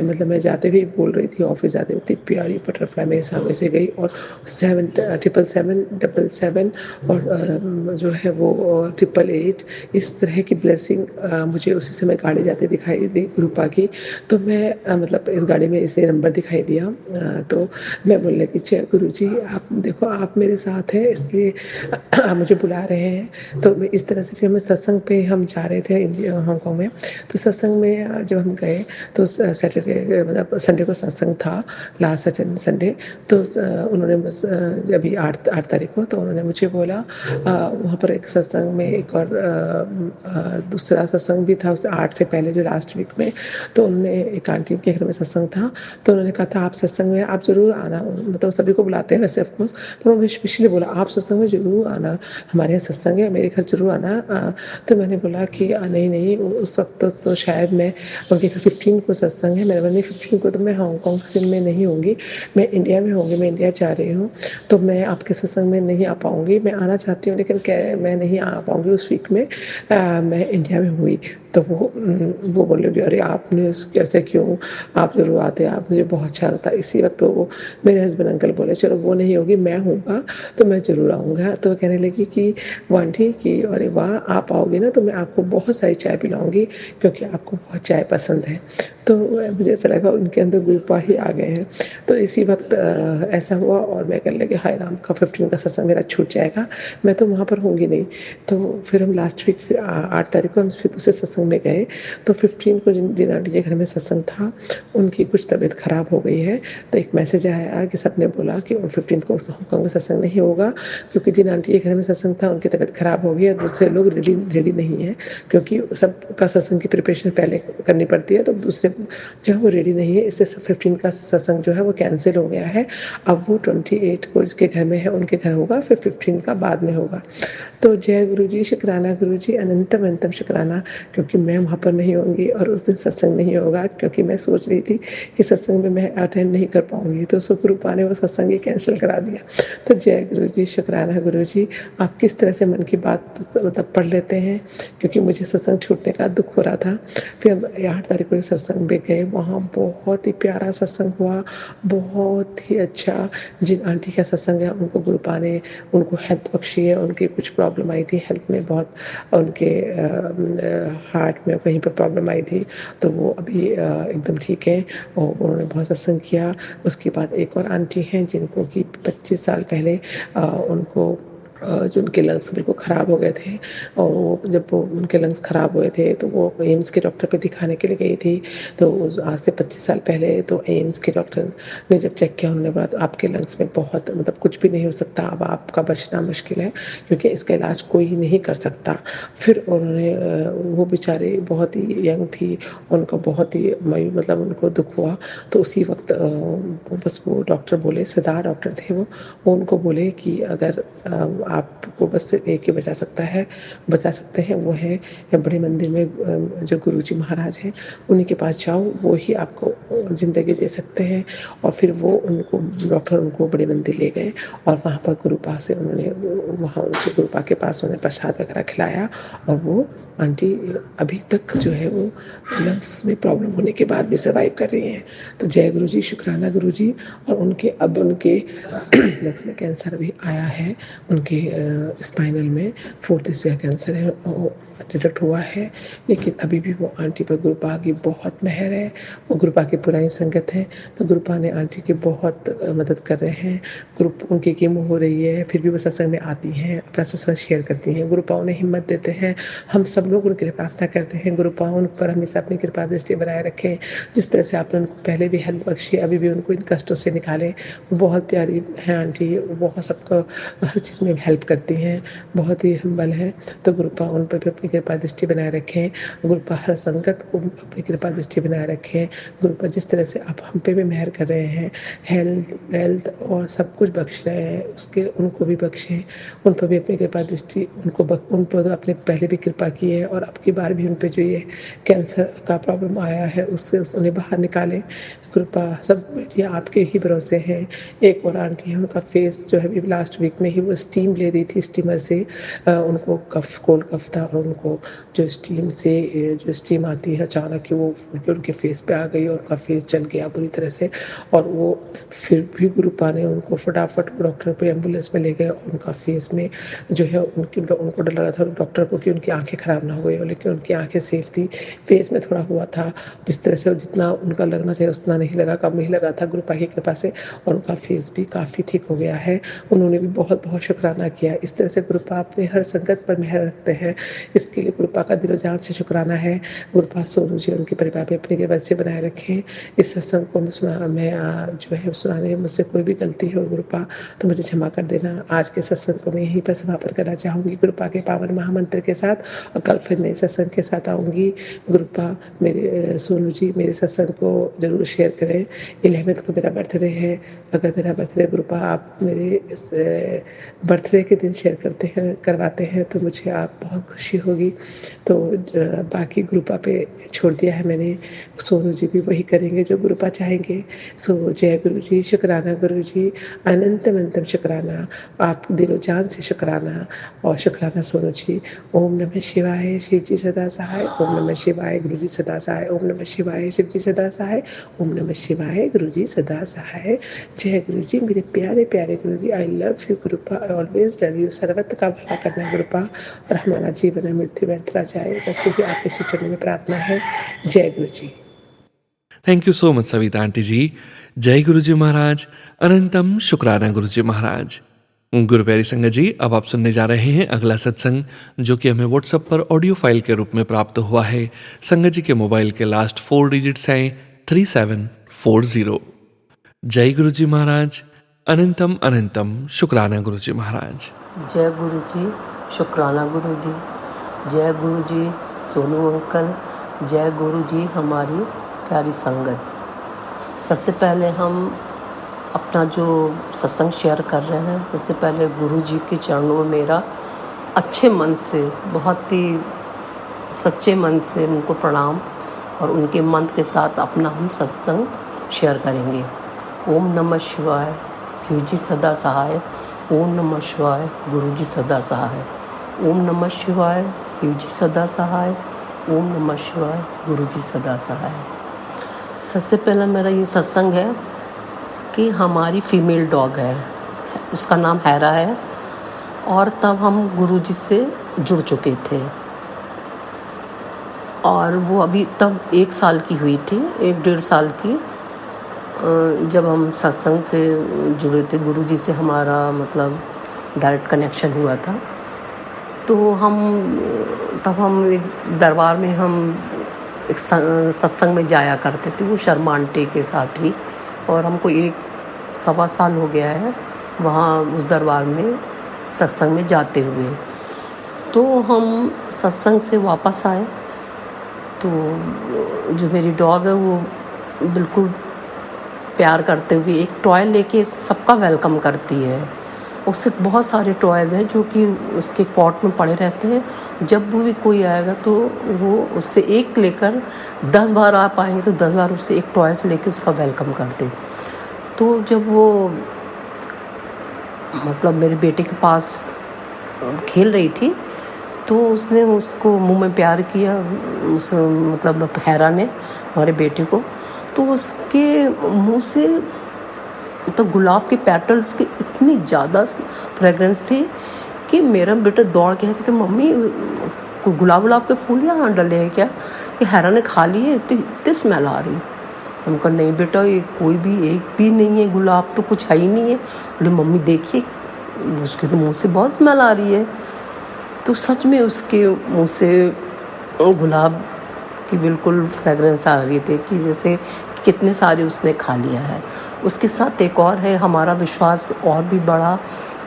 मतलब मैं जाते हुए बोल रही थी, ऑफिस जाते हुए इतनी प्यारी बटरफ्लाई मेरे सामने से गई और 777 और जो है वो 888, इस तरह की ब्लेसिंग मुझे उसी समय गाड़ी जाते दिखाई दी गुरुपा की। तो मैं मतलब इस गाड़ी में इसे नंबर दिखाई दिया, तो मैं बोलने लगी जय गुरु जी, आप देखो आप मेरे साथ हैं, इसलिए आप मुझे बुला रहे हैं। तो इस तरह से फिर हम सत्संग पे हम जा रहे थे हांगकांग में। तो सत्संग में जब हम गए तो सैटरडे मतलब संडे को सत्संग था, लास्ट संडे। तो उन्होंने बस अभी 8 तारीख को, तो उन्होंने मुझे बोला वहाँ पर एक सत्संग में एक और दूसरा सत्संग भी था, उस 8 से पहले जो लास्ट वीक में। तो उन्होंने एक आंटी के घर में सत्संग था, तो उन्होंने कहा था आप सत्संग में आप ज़रूर आना, मतलब सभी को बुलाते हैं वैसे ऑफकोर्स, पर उन्होंने स्पेशली बोला आप सत्संग में ज़रूर आना, हमारे यहाँ सत्संग है, मेरे घर ज़रूर आना। तो मैंने बोला कि नहीं उस वक्त तो शायद मैं उनके घर 15 को सत्संग है, मैंने बोला नहीं 15 को तो मैं हांगकांग में नहीं होंगी, मैं इंडिया में होंगी, मैं इंडिया जा रही हूँ, तो मैं आपके सत्संग में नहीं आ पाऊँगी, मैं आना चाहती हूँ लेकिन मैं नहीं आ पाऊँगी उस वीक में, मैं इंडिया में हुई। तो वो वो बोलने लगी, "अरे! आपने कैसे क्यों? आप ज़रूर आते, आप मुझे बहुत अच्छा लगता है।" इसी वक़्त वो मेरे हस्बैंड अंकल बोले, "चलो वो नहीं होगी, मैं हूँगा, तो मैं ज़रूर आऊँगा।" तो वो कहने लगी कि वो आंटी कि अरे वाह! आप आओगे ना तो मैं आपको बहुत सारी चाय पिलाऊँगी क्योंकि आपको बहुत चाय पसंद है। तो मुझे ऐसा लगा उनके अंदर गुरुपा ही आ गए हैं। तो इसी वक़्त ऐसा हुआ और मैं कहने लगी, हाय राम! का 15 का सत्संग मेरा छूट जाएगा, मैं तो वहाँ पर होंगी नहीं। तो फिर हम लास्ट वीक 8 तारीख को हम फिर दूसरे सत्संग में गए, तो 15 को जिन आंटी के घर में सत्संग था, उनकी कुछ तबीयत खराब हो गई है। तो एक मैसेज आया कि सबने बोला कि 15 को हांगकांग में सत्संग नहीं होगा क्योंकि जिन आंटी के घर में सत्संग था, उनकी तबीयत खराब हो गई है, दूसरे लोग रेडी रेडी नहीं हैं क्योंकि सबका सत्संग की प्रिपरेशन पहले करनी पड़ती है, तो दूसरे जो है वो रेडी नहीं है, इससे 15 का सत्संग जो है वो कैंसल हो गया है। अब वो 28 को जिसके घर में है, उनके घर होगा, फिर 15 का बाद में होगा। तो जय गुरुजी, शुक्राना गुरुजी, अनंतम अनंतम शुक्राना क्योंकि मैं वहाँ पर नहीं होंगी और उस दिन सत्संग नहीं होगा क्योंकि मैं सोच रही थी कि सत्संग में मैं अटेंड नहीं कर पाऊँगी, तो सुखरूपा ने वो सत्संग ही कैंसल करा दिया। तो जय गुरुजी, शुक्राना गुरुजी, आप किस तरह से मन की बात मतलब पढ़ लेते हैं क्योंकि मुझे सत्संग छूटने का दुःख हो रहा था। फिर हम 8 तारीख को सत्संग में गए, वहाँ बहुत ही प्यारा सत्संग हुआ, बहुत ही अच्छा। जिन आंटी का सत्संग है उनको गुरुपा ने उनको हेल्थ बख्शी है, उनकी कुछ प्रॉब्लम आई थी हेल्थ में बहुत, उनके हार्ट में कहीं पे प्रॉब्लम आई थी, तो वो अभी एकदम ठीक है और उन्होंने बहुत सत्संग किया। उसके बाद एक और आंटी हैं जिनको कि 25 साल पहले उनको जो उनके लंग्स बिल्कुल ख़राब हो गए थे और वो जब वो उनके लंग्स ख़राब हुए थे तो वो एम्स के डॉक्टर पे दिखाने के लिए गई थी। तो आज से 25 साल पहले तो एम्स के डॉक्टर ने जब चेक किया, उन्होंने बोला तो आपके लंग्स में बहुत मतलब कुछ भी नहीं हो सकता, अब आपका बचना मुश्किल है क्योंकि इसका इलाज कोई नहीं कर सकता। फिर उन्होंने वो बेचारे बहुत ही यंग थी, उनको बहुत ही मतलब उनको दुःख हुआ। तो उसी वक़्त बस वो डॉक्टर बोले, सरदार डॉक्टर थे वो उनको बोले कि अगर आपको बस एक ही बचा सकते हैं, वो है बड़े मंदिर में जो गुरुजी महाराज हैं, उन्हीं के पास जाओ, वो ही आपको ज़िंदगी दे सकते हैं। और फिर वो उनको डॉक्टर उनको बड़े मंदिर ले गए और वहाँ पर गुरुपा से उन्होंने वहाँ उनके गुरुपा के पास उन्हें प्रसाद वगैरह खिलाया और वो आंटी अभी तक जो है वो लंग्स में प्रॉब्लम होने के बाद भी सर्वाइव कर रही हैं। तो जय गुरुजी, शुक्राना गुरुजी। और उनके लंग्स में कैंसर भी आया है, उनके स्पाइनल में 4th हिस्से का कैंसर है और डिटेक्ट हुआ है, लेकिन अभी भी वो आंटी पर गुरुपा की बहुत मेहर है, वो गुरुपा की पुरानी संगत है, तो गुरुपा ने आंटी की बहुत मदद कर रहे हैं। उनकी कीमो हो रही है, फिर भी वो सत्संग में आती हैं, अपना सत्संग शेयर करती हैं, गुरुपा उन्हें हिम्मत देते हैं। हम सब लोग उनके लिए प्रार्थना करते हैं, गुरुपा उन पर हमेशा अपनी कृपा दृष्टि बनाए रखें। जिस तरह से आपने उनको पहले भी हेल्थ बख्शी, अभी भी उनको इन कष्टों से निकालें। वो बहुत प्यारी हैं आंटी, वो बहुत सबको हर चीज़ में हेल्प करती हैं, बहुत ही हम्बल हैं। तो गुरुपा उन पर भी अपनी कृपा दृष्टि बनाए रखें, गुरुपा हर संगत को अपनी कृपा दृष्टि बनाए रखें। गुरुपा जिस तरह से आप हम पे भी मेहर कर रहे हैं, हेल्थ वेल्थ और सब कुछ बख्श रहे हैं, उसके उनको भी बख्शें, उन पर भी अपनी कृपा दृष्टि उन पर तो आपने पहले भी कृपा की है और अब की बार भी उन पे जो ये कैंसर का प्रॉब्लम आया है उससे उन्हें बाहर निकालें। कृपा सब बेटियाँ आपके ही भरोसे हैं। एक और आंटी है, उनका फेस जो है अभी लास्ट वीक में ही वो स्टीम ले रही थी, स्टीमर से उनको कोल्ड कफ था और उनको जो स्टीम से जो स्टीम आती है अचानक ही वो उनके फेस पे आ गई और उनका फेस जल गया बुरी तरह से। और वो फिर भी गुरुपा ने उनको फटाफट डॉक्टर पे एम्बुलेंस में ले गए और उनका फेस में जो है उनको डर लगा था डॉक्टर को कि उनकी आंखें खराब ना हो गई हो, लेकिन उनकी आंखें सेफ थी। फेस में थोड़ा हुआ था, जिस तरह से जितना उनका लगना चाहिए उतना नहीं लगा, कम ही लगा था गुरुपा की कृपा से, और उनका फेस भी काफ़ी ठीक हो गया है। उन्होंने भी बहुत बहुत शुक्राना किया। इस तरह से गुरुपा अपने हर संगत पर मेहर रखते हैं, इसके लिए गुरुपा का दिलो जान से शुक्राना है। गुरुपा सोनू जी उनके परिवार पे अपनी कृपा से बनाए रखें। इस सत्संग को जो है सुनाने में मुझसे कोई भी गलती हो गुरुपा तो मुझे क्षमा कर देना। आज के सत्संग को मैं यहीं पर समापन करना चाहूँगी गुरुपा के पावन महामंत्र के साथ, और कल फिर नए सत्संग के साथ आऊँगी। गुरुपा मेरे सोनू जी मेरे सत्संग को ज़रूर शेयर करें। 11th को मेरा बर्थडे है, अगर मेरा बर्थडे गुरुपा आप मेरे इस बर्थडे बर्थडे के दिन शेयर करवाते हैं तो मुझे आप बहुत खुशी होगी। तो बाकी ग्रुपा पे छोड़ दिया है मैंने, सोनू जी भी वही करेंगे जो ग्रुपा चाहेंगे। सो जय गुरु जी, शुक्राना गुरु जी, अनंतम शुक्राना, आप दिलो जान से शुक्राना। और शुक्राना सोनू जी। ओम नमः शिवाय, शिव जी सदा सहाय। ओम नमः शिवाय, गुरु जी सदा सहाय। ओम नमः शिवाय, शिव जी सदा सहाय। ओम नमः शिवाय, गुरु जी सदा सहाय। जय गुरु जी, मेरे प्यारे प्यारे Guru ji, I love you Gurupa, I always love you. सर्वत्र का भला करना गुरुपा, और हमारा जीवन में मृत्यु व्यर्थ ना जाए, बस यही आपके श्री चरणों में प्रार्थना है। जय Guru ji. Thank you so much Savita aunty ji. जय गुरु जी महाराज, अनंतम शुक्राना गुरु जी महाराज। गुरु प्यारी संगत जी, अब आप सुनने जा रहे हैं अगला सत्संग, जो कि हमें व्हाट्सएप पर ऑडियो फाइल के रूप में प्राप्त हुआ है। संगत जी के मोबाइल के लास्ट 4 डिजिट्स हैं 3740। जय गुरु जी महाराज, अनंतम शुक्राना गुरु जी महाराज। जय गुरु जी, शुक्राना गुरु जी। जय गुरु जी सोनू अंकल। जय गुरु जी हमारी प्यारी संगत। सबसे पहले हम अपना जो सत्संग शेयर कर रहे हैं, सबसे पहले गुरु जी के चरणों में मेरा अच्छे मन से, बहुत ही सच्चे मन से उनको प्रणाम, और उनके मंत्र के साथ अपना हम सत्संग शेयर करेंगे। ओम नमः शिवाय, शिव जी सदा सहाय। ओम नमः शिवाय, गुरु जी सदा सहाय। ओम नमः शिवाय, शिव जी सदा सहाय। ओम नमः शिवाय, गुरु जी सदा सहाय। सबसे पहला मेरा ये सत्संग है कि हमारी फीमेल डॉग है, उसका नाम हैरा है, और तब हम गुरु जी से जुड़ चुके थे, और वो अभी तब 1 साल की हुई थी, 1-1.5 साल की, जब हम सत्संग से जुड़े थे। गुरु जी से हमारा मतलब डायरेक्ट कनेक्शन हुआ था। तो तब हम एक दरबार में हम एक सत्संग में जाया करते थे, वो शर्मा आंटी के साथ ही, और हमको 1-1.25 साल हो गया है वहाँ उस दरबार में सत्संग में जाते हुए। तो हम सत्संग से वापस आए, तो जो मेरी डॉग है वो बिल्कुल प्यार करते हुए एक टॉय लेके सबका वेलकम करती है। उससे बहुत सारे टॉयज़ हैं जो कि उसके पॉट में पड़े रहते हैं। जब भी कोई आएगा तो वो उससे एक लेकर 10 बार आ पाएंगे तो 10 बार उससे एक टॉय से लेके उसका वेलकम करते। तो जब वो मतलब मेरे बेटे के पास खेल रही थी, तो उसने उसको मुंह में प्यार किया, उस मतलब हैरा ने हमारे बेटे को। तो उसके मुंह से मतलब गुलाब के पेटल्स की इतनी ज़्यादा फ्रेगरेंस थी कि मेरा बेटा दौड़ के कहते मम्मी कोई गुलाब के फूल यहाँ डले हैं क्या, कि हैरा ने खा लिए, तो इतनी स्मेल आ रही। हम कहा नहीं बेटा, ये कोई भी एक भी नहीं है, गुलाब तो कुछ है ही नहीं है। बोले मम्मी देखिए, उसके तो मुँह से बहुत स्मेल आ रही है। तो सच में उसके मुँह से गुलाब की बिल्कुल फ्रेगरेंस आ रही थी कि जैसे कितने सारे उसने खा लिया है। उसके साथ एक और है, हमारा विश्वास और भी बढ़ा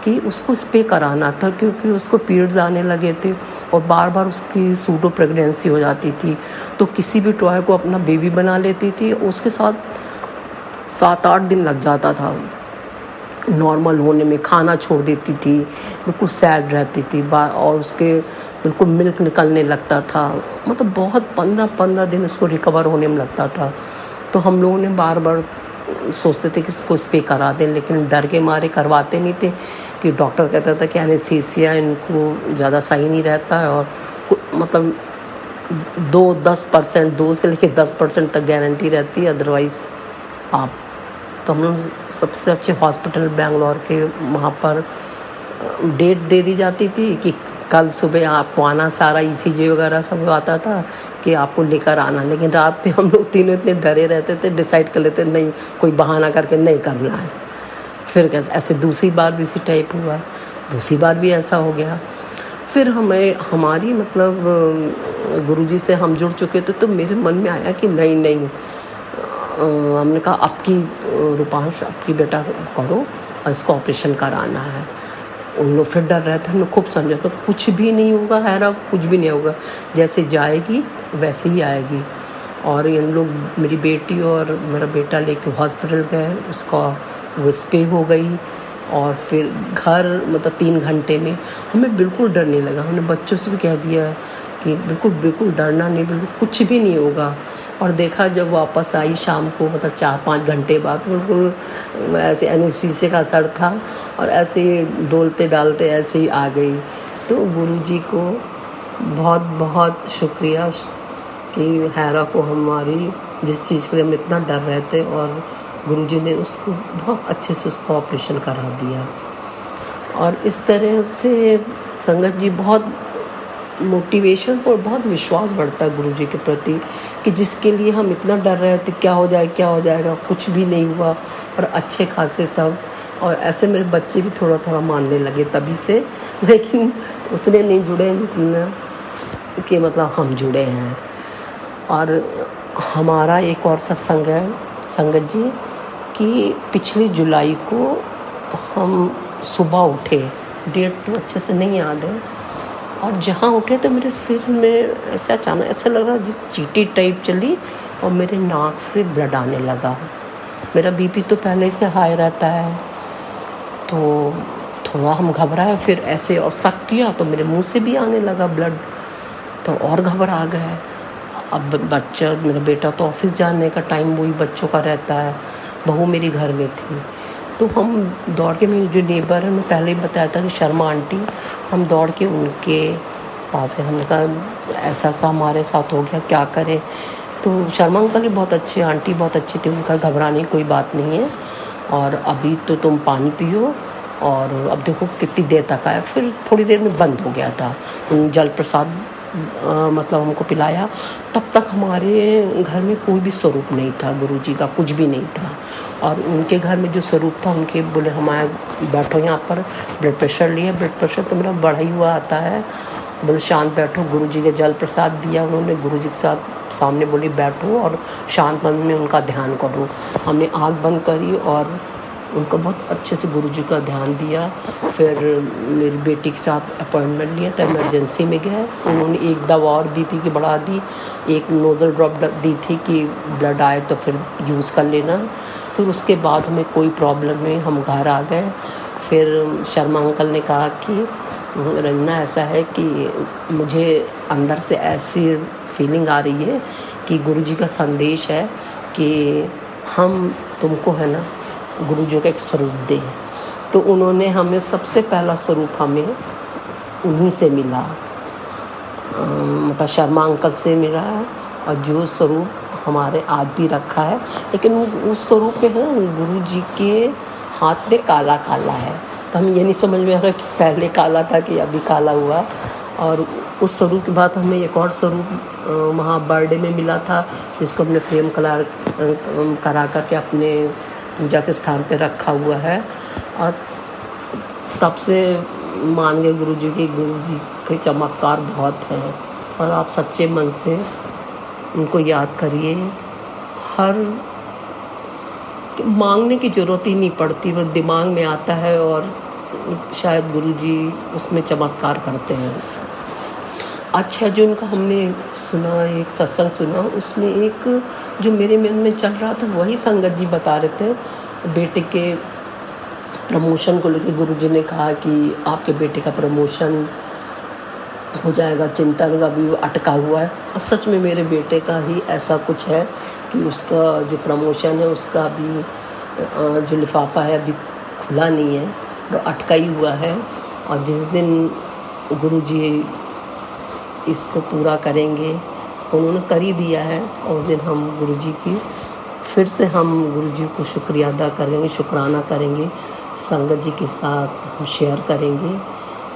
कि उसको स्प्रे कराना था, क्योंकि उसको पीरियड्स आने लगे थे और बार बार उसकी सूडो प्रेगनेंसी हो जाती थी। तो किसी भी टॉय को अपना बेबी बना लेती थी, उसके साथ 7-8 दिन लग जाता था नॉर्मल होने में। खाना छोड़ देती थी, बिल्कुल सैड रहती थी, और उसके बिल्कुल मिल्क निकलने लगता था। मतलब बहुत 15-15 दिन उसको रिकवर होने में लगता था। तो हम लोगों ने बार बार सोचते थे कि इसको स्प्रे करा दें, लेकिन डर के मारे करवाते नहीं थे, कि डॉक्टर कहता था कि एनेस्थीसिया इनको ज़्यादा सही नहीं रहता है, और मतलब 2-10% 2 से लेकर 10% तक गारंटी रहती है, अदरवाइज़ आप। तो हम लोग सबसे अच्छे हॉस्पिटल बेंगलोर के वहाँ पर डेट दे दी जाती थी कि कल सुबह आपको आना, सारा ECG वगैरह सब आता था कि आपको लेकर आना। लेकिन रात में हम लोग तीनों इतने डरे रहते थे, डिसाइड कर लेते नहीं, कोई बहाना करके नहीं करना है। फिर ऐसे दूसरी बार भी इसी टाइप हुआ, दूसरी बार भी ऐसा हो गया। फिर हमारी मतलब गुरुजी से हम जुड़ चुके थे, तो मेरे मन में आया कि नहीं, हमने कहा आपकी रूपांश, आपकी बेटा करो और इसको ऑपरेशन कराना है। उन लोग फिर डर रहे थे, हमने खूब समझा तो कुछ भी नहीं होगा, हैरा कुछ भी नहीं होगा, जैसे जाएगी वैसे ही आएगी। और इन लोग, मेरी बेटी और मेरा बेटा लेके हॉस्पिटल गए, उसका वो स्प्रे हो गई, और फिर घर मतलब 3 घंटे में हमें बिल्कुल डर नहीं लगा। हमने बच्चों से भी कह दिया कि बिल्कुल बिल्कुल डरना नहीं, बिल्कुल कुछ भी नहीं होगा। और देखा जब वापस आई शाम को मतलब 4-5 घंटे बाद, बिल्कुल ऐसे एनेस्थीसिया का असर था और ऐसे ही डोलते डालते ऐसे ही आ गई। तो गुरुजी को बहुत बहुत शुक्रिया कि हैरा को हमारी जिस चीज़ के लिए हम इतना डर रहे थे, और गुरुजी ने उसको बहुत अच्छे से उसका ऑपरेशन करा दिया। और इस तरह से संगत जी बहुत मोटिवेशन और बहुत विश्वास बढ़ता है गुरुजी के प्रति कि जिसके लिए हम इतना डर रहे थे क्या हो जाएगा, कुछ भी नहीं हुआ और अच्छे खासे सब। और ऐसे मेरे बच्चे भी थोड़ा थोड़ा मानने लगे तभी से, लेकिन उतने नहीं जुड़े हैं जितना कि मतलब हम जुड़े हैं। और हमारा एक और सत्संग है संगत जी कि पिछली जुलाई को हम सुबह उठे, डेट तो अच्छे से नहीं याद है, और जहाँ उठे तो मेरे सिर में ऐसा अचानक ऐसा लगा जिस चींटी टाइप चली और मेरे नाक से ब्लड आने लगा। मेरा बीपी तो पहले से हाई रहता है, तो थोड़ा हम घबराए, फिर ऐसे और शक किया तो मेरे मुंह से भी आने लगा ब्लड, तो और घबरा गए। अब बच्चा मेरा बेटा तो ऑफिस जाने का टाइम वही बच्चों का रहता है, बहू मेरी घर में थी, तो हम दौड़ के, मेरी जो नेबर है, मैं पहले ही बताया था कि शर्मा आंटी, हम दौड़ के उनके पास है। हमने कहा ऐसा सा हमारे साथ हो गया, क्या करें। तो शर्मा अंकल भी बहुत अच्छे, आंटी बहुत अच्छी थी, उनका घबराने की कोई बात नहीं है, और अभी तो तुम पानी पियो, और अब देखो कितनी देर तक आया। फिर थोड़ी देर में बंद हो गया था। जल प्रसाद मतलब हमको पिलाया। तब तक हमारे घर में कोई भी स्वरूप नहीं था, गुरुजी का कुछ भी नहीं था। और उनके घर में जो स्वरूप था, उनके बोले हमारे बैठो यहाँ पर, ब्लड प्रेशर लिया, ब्लड प्रेशर तो मेरा बढ़ा ही हुआ आता है, बोले शांत बैठो। गुरुजी के जल प्रसाद दिया उन्होंने, गुरुजी के साथ सामने बोली बैठो और शांत मन में उनका ध्यान करो। हमने आँख बंद करी और उनको बहुत अच्छे से गुरुजी का ध्यान दिया। फिर मेरी बेटी के साथ अपॉइंटमेंट लिया तो इमरजेंसी में गए। उन्होंने एक दवा और बीपी की बढ़ा दी, एक नोज़ल ड्रॉप दी थी कि ब्लड आए तो फिर यूज़ कर लेना। फिर उसके बाद हमें कोई प्रॉब्लम नहीं, हम घर आ गए। फिर शर्मा अंकल ने कहा कि रंजना ऐसा है कि मुझे अंदर से ऐसी फीलिंग आ रही है कि गुरुजी का संदेश है कि हम तुमको है ना गुरुजी का एक स्वरूप दें। तो उन्होंने हमें सबसे पहला स्वरूप हमें उन्हीं से मिला, मतलब शर्मा अंकल से मिला है, और जो स्वरूप हमारे आज भी रखा है। लेकिन उस स्वरूप में है ना गुरुजी के हाथ में काला काला है, तो हम ये नहीं समझ में आ रहा कि पहले काला था कि अभी काला हुआ। और उस स्वरूप के बाद हमें एक और स्वरूप वहाँ बर्थडे में मिला था, जिसको हमने फ्रेम करा करके अपने पूजा के स्थान पे रखा हुआ है। और तब से मान गए गुरुजी के चमत्कार बहुत हैं, और आप सच्चे मन से उनको याद करिए। हर मांगने की ज़रूरत ही नहीं पड़ती, वो दिमाग में आता है और शायद गुरुजी उसमें चमत्कार करते हैं। अच्छा, जो उनका हमने सुना, एक सत्संग सुना, उसमें एक जो मेरे मन में चल रहा था वही संगत जी बता रहे थे। बेटे के प्रमोशन को लेकर गुरुजी ने कहा कि आपके बेटे का प्रमोशन हो जाएगा, चिंता लगा, अभी वो अटका हुआ है। और सच में मेरे बेटे का ही ऐसा कुछ है कि उसका जो प्रमोशन है उसका अभी जो लिफाफा है अभी खुला नहीं है, वो अटका ही हुआ है। और जिस दिन गुरुजी इसको पूरा करेंगे, उन्होंने कर ही दिया है, और उस दिन हम गुरुजी की फिर से हम गुरुजी को शुक्रिया अदा करेंगे, शुक्राना करेंगे, संगत जी के साथ हम शेयर करेंगे।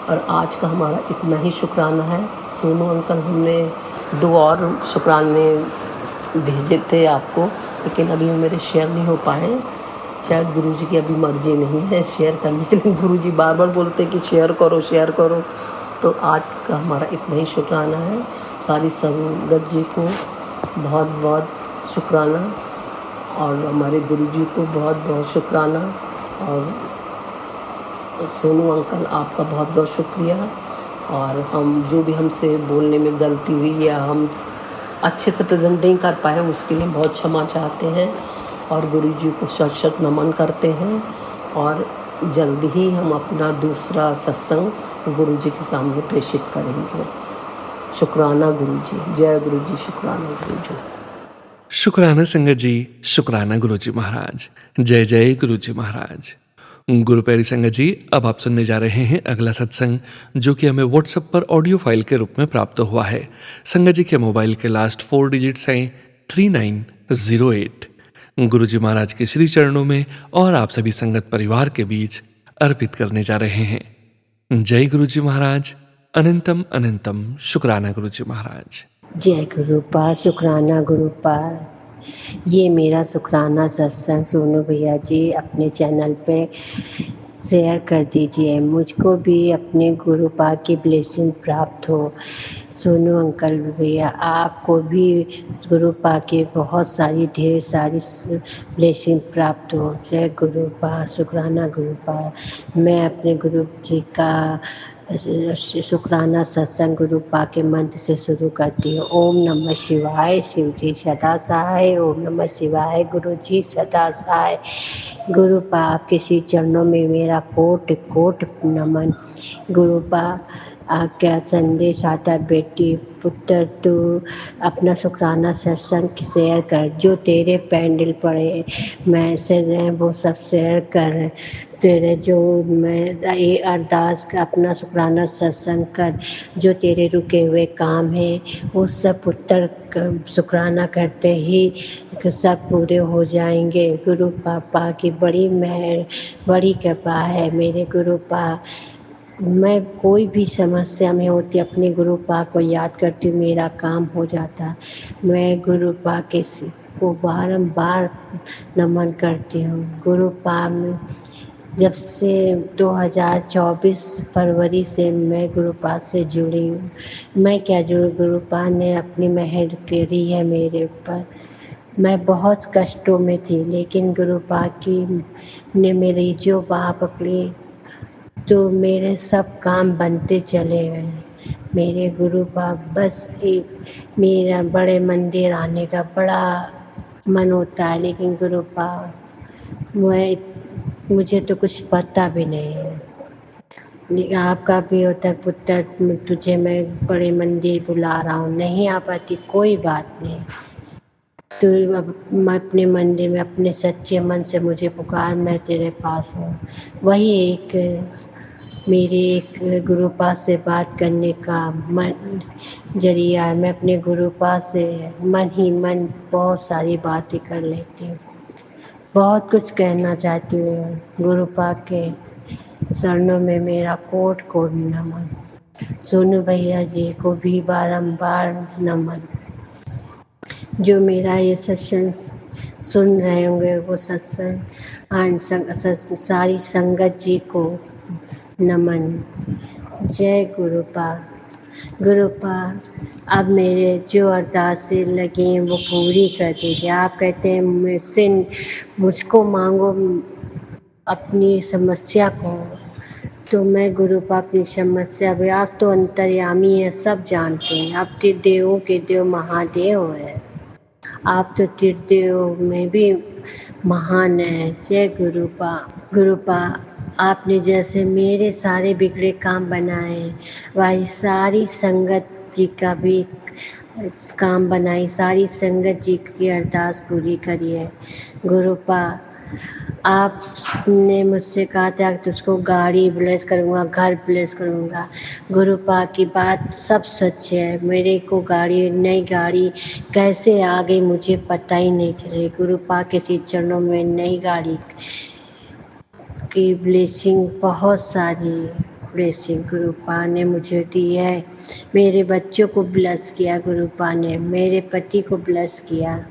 और आज का हमारा इतना ही शुक्राना है। सोनू अंकल, हमने 2 और शुक्राने भेजे थे आपको, लेकिन अभी मेरे शेयर नहीं हो पाए। शायद गुरुजी की अभी मर्जी नहीं है शेयर करने के लिए। गुरुजी बार बार बोलते कि शेयर करो शेयर करो। तो आज का हमारा इतना ही शुक्राना है। सारी संगत जी को बहुत बहुत शुक्राना, और हमारे गुरुजी को बहुत बहुत शुक्राना, और सोनू अंकल आपका बहुत बहुत शुक्रिया। और हम जो भी हमसे बोलने में गलती हुई या हम अच्छे से प्रेजेंट नहीं कर पाए, उसके लिए बहुत क्षमा चाहते हैं, और गुरुजी को शत शत नमन करते हैं। और जल्द ही हम अपना दूसरा सत्संग गुरु जी के सामने प्रेषित करेंगे। शुक्राना गुरु जी, जय गुरु जी, शुक्राना गुरु जी। शुक्राना संगत जी, शुक्राना गुरु जी महाराज, जय जय गुरु जी महाराज। गुरु प्यारी संगत जी, अब आप सुनने जा रहे हैं अगला सत्संग, जो कि हमें व्हाट्सएप पर ऑडियो फाइल के रूप में प्राप्त हुआ है। संगत जी के मोबाइल के लास्ट 4 डिजिट्स हैं 3908। गुरु जी महाराज के श्री चरणों में और आप सभी संगत परिवार के बीच अर्पित करने जा रहे हैं। जय गुरु जी महाराज, अनंतम अनंतम शुक्राना गुरु जी महाराज। जय गुरुपा, शुक्राना गुरुपा। ये मेरा शुक्राना सत्संग सोनू भैया जी अपने चैनल पे शेयर कर दीजिए, मुझको भी अपने गुरुपा की ब्लेसिंग प्राप्त हो। सोनू अंकल भैया, आपको भी गुरुपा की बहुत सारी ढेर सारी ब्लेसिंग प्राप्त हो। जय गुरुपा, शुक्राना गुरुपा। मैं अपने गुरु जी का शुक्राना सत्संग गुरुपा के मंत्र से शुरू करती हूँ। ओम नमः शिवाय, शिव जी सदा सहाय। ओम नमः शिवाय, गुरु जी सदा सहाय। गुरुपा आपके श्री चरणों में मेरा कोट कोट नमन। गुरुपा आपका संदेश आता, बेटी पुत्र तू अपना शुक्राना सत्संग शेयर कर, जो तेरे पैंडल पड़े मैसेज हैं वो सब शेयर कर। तेरे जो मैं ये अरदास का अपना शुक्राना सत्संग कर, जो तेरे रुके हुए काम हैं वो सब पुत्र शुक्राना करते ही सब पूरे हो जाएंगे। गुरु पापा की बड़ी मेहर, बड़ी कृपा है मेरे गुरु पा। मैं कोई भी समस्या में होती अपने गुरु पा को याद करती हूँ, मेरा काम हो जाता। मैं गुरु पा के को बारंबार नमन करती हूँ। गुरु पा में जब से 2024 फरवरी से मैं गुरुपा से जुड़ी हूँ। मैं क्या जुड़ी, गुरुपा ने अपनी मेहर करी है मेरे ऊपर। मैं बहुत कष्टों में थी, लेकिन गुरुपा की ने मेरी जो बाह पकड़ी तो मेरे सब काम बनते चले गए। मेरे गुरुपा बस एक मेरा बड़े मंदिर आने का बड़ा मन होता है, लेकिन गुरुपा मुझे तो कुछ पता भी नहीं है। आपका भी होता है पुत्र, तुझे मैं बड़े मंदिर बुला रहा हूँ, नहीं आ पाती कोई बात नहीं। तो अब मैं अपने मंदिर में अपने सच्चे मन से मुझे पुकार, मैं तेरे पास हूँ। वही एक मेरे एक गुरुपा से बात करने का मन जरिया है। मैं अपने गुरुपा से मन ही मन बहुत सारी बातें कर लेती हूँ, बहुत कुछ कहना चाहती हूँ। गुरुपा के चरणों में मेरा कोट कोट नमन। सोनू भैया जी को भी बारंबार नमन। जो मेरा ये सत्संग सुन रहे होंगे वो सत्संग सारी संगत जी को नमन। जय गुरुपा। गुरुपा अब मेरे जो अरदासें लगी हैं वो पूरी कर दीजिए। आप कहते हैं मुझको मांगो अपनी समस्या को, तो मैं गुरुपा अपनी समस्या भी, आप तो अंतर्यामी है, सब जानते हैं। आप देवों के देव महादेव है, आप तो त्रिदेव में भी महान है। जय गुरुपा। गुरुपा आपने जैसे मेरे सारे बिगड़े काम बनाए, वही सारी संगत जी का भी काम बनाई, सारी संगत जी की अरदास पूरी करिए। गुरुपा आपने मुझसे कहा था कि तुझको गाड़ी ब्लेस करूँगा, घर ब्लेस करूँगा। गुरुपा की बात सब सच है। मेरे को गाड़ी, नई गाड़ी कैसे आ गई मुझे पता ही नहीं चले। गुरुपा के श्री चरणों में नई गाड़ी की ब्लेसिंग, बहुत सारी ब्लेसिंग गुरुपा ने मुझे दी है। मेरे बच्चों को ब्लेस किया गुरुपा ने, मेरे पति को ब्लेस किया,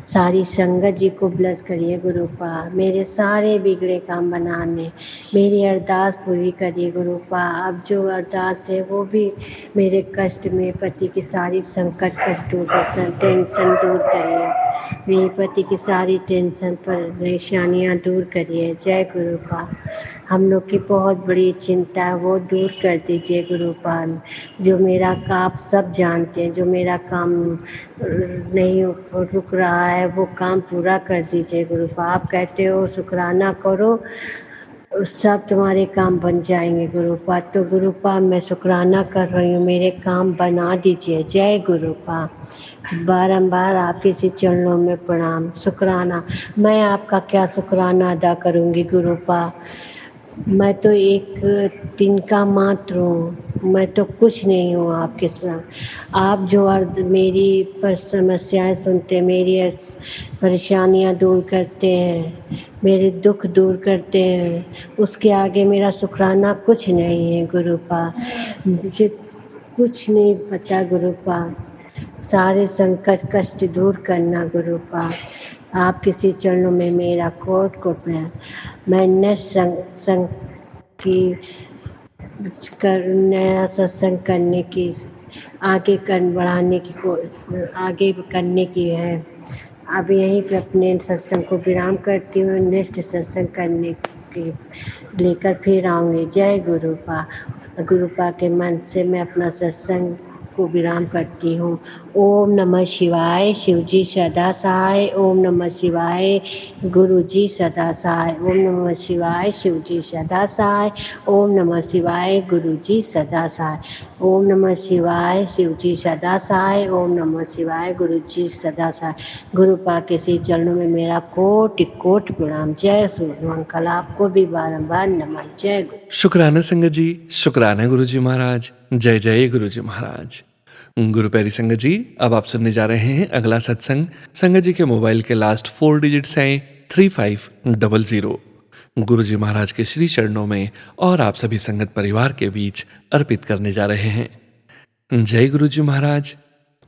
सारी संगत जी को ब्लेस करिए गुरुपा। मेरे सारे बिगड़े काम बनाने, मेरी अरदास पूरी करिए गुरुपा। अब जो अरदास है वो भी मेरे कष्ट में, पति की सारी संकट कष्टों टेंशन दूर करिए। मेरे पति की सारी टेंशन परेशानियाँ दूर करिए। जय गुरुपा। हम लोग की बहुत बड़ी चिंता है, वो दूर कर दीजिए गुरुपा। जो मेरा आप सब जानते हैं, जो मेरा काम नहीं रुक रहा है वो काम पूरा कर दीजिए गुरुपा। आप कहते हो शुक्राना करो, सब तुम्हारे काम बन जाएंगे गुरुपा। तो गुरुपा मैं शुक्राना कर रही हूँ, मेरे काम बना दीजिए। जय गुरुपा। बारंबार आपके से चरणों में प्रणाम, शुक्राना। मैं आपका क्या शुक्राना अदा करूँगी गुरुपा। मैं तो एक तिनका मात्र हूँ, मैं तो कुछ नहीं हूँ आपके साथ। आप जो अर्ध मेरी पर समस्याएं सुनते हैं, मेरी परेशानियां दूर करते हैं, मेरे दुख दूर करते हैं, उसके आगे मेरा शुक्राना कुछ नहीं है गुरुपा। मुझे कुछ नहीं पता गुरुपा। सारे संकट कष्ट दूर करना गुरुपा। आप किसी चरणों में मेरा कोट को प्रणाम। मैं संग की नया सत्संग करने की आगे बढ़ाने की आगे करने की है। अब यहीं पे अपने सत्संग को विराम करती हूँ। नेक्स्ट सत्संग करने के लेकर फिर आऊँगी। जय गुरुपा। गुरुपा के मन से मैं अपना सत्संग को विराम करती हूँ। ओम नमः शिवाय। शिव जी सदा सहाय। ओम नमः शिवाय। गुरु जी सदा सहाय। ओम नमः शिवाय। शिव जी सदा सहाय। ओम नमः शिवाय। गुरु जी सदा सहाय। ओम नमः शिवाय। शिव जी सदा सहाय। ओम नमः शिवाय। गुरु जी सदा सहाय। गुरुपा के श्री चरणों में मेरा कोटि कोटि प्रणाम। जय सूर्य अंकल, आपको भी बारंबार नमन। जय गुरु। शुक्राना संगत जी, शुक्राना गुरु जी महाराज। जय जय गुरु जी महाराज। गुरु प्यारी संगत जी, अब आप सुनने जा रहे हैं अगला सत्संग। संगत जी के मोबाइल के लास्ट 4 डिजिट्स हैं 3500। गुरु जी महाराज के श्री चरणों में और आप सभी संगत परिवार के बीच अर्पित करने जा रहे हैं। जय गुरु जी महाराज।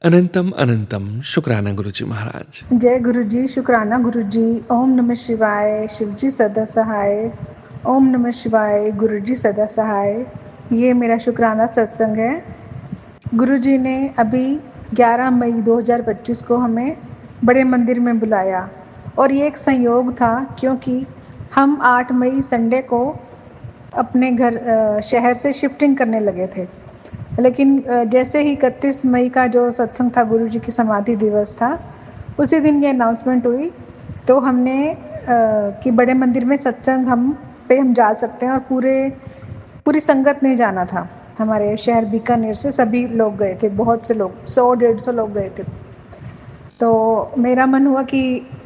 अनंतम अनंतम शुक्राना गुरु जी महाराज। जय गुरु जी, शुक्राना गुरु जी। ओम नमः शिवाय। शिव जी सदा सहाय। ओम नमः शिवाय। गुरु जी सदा सहाय। ये मेरा शुक्राना सत्संग है। गुरु जी ने अभी 11 मई 2025 को हमें बड़े मंदिर में बुलाया और ये एक संयोग था क्योंकि हम 8 मई संडे को अपने घर शहर से शिफ्टिंग करने लगे थे। लेकिन जैसे ही 31 मई का जो सत्संग था, गुरु जी की समाधि दिवस था, उसी दिन ये अनाउंसमेंट हुई। तो हमने कि बड़े मंदिर में सत्संग हम जा सकते हैं और पूरी संगत नहीं जाना था। हमारे शहर बीकानेर से सभी लोग गए थे, बहुत से लोग, 100-150 लोग गए थे। तो मेरा मन हुआ कि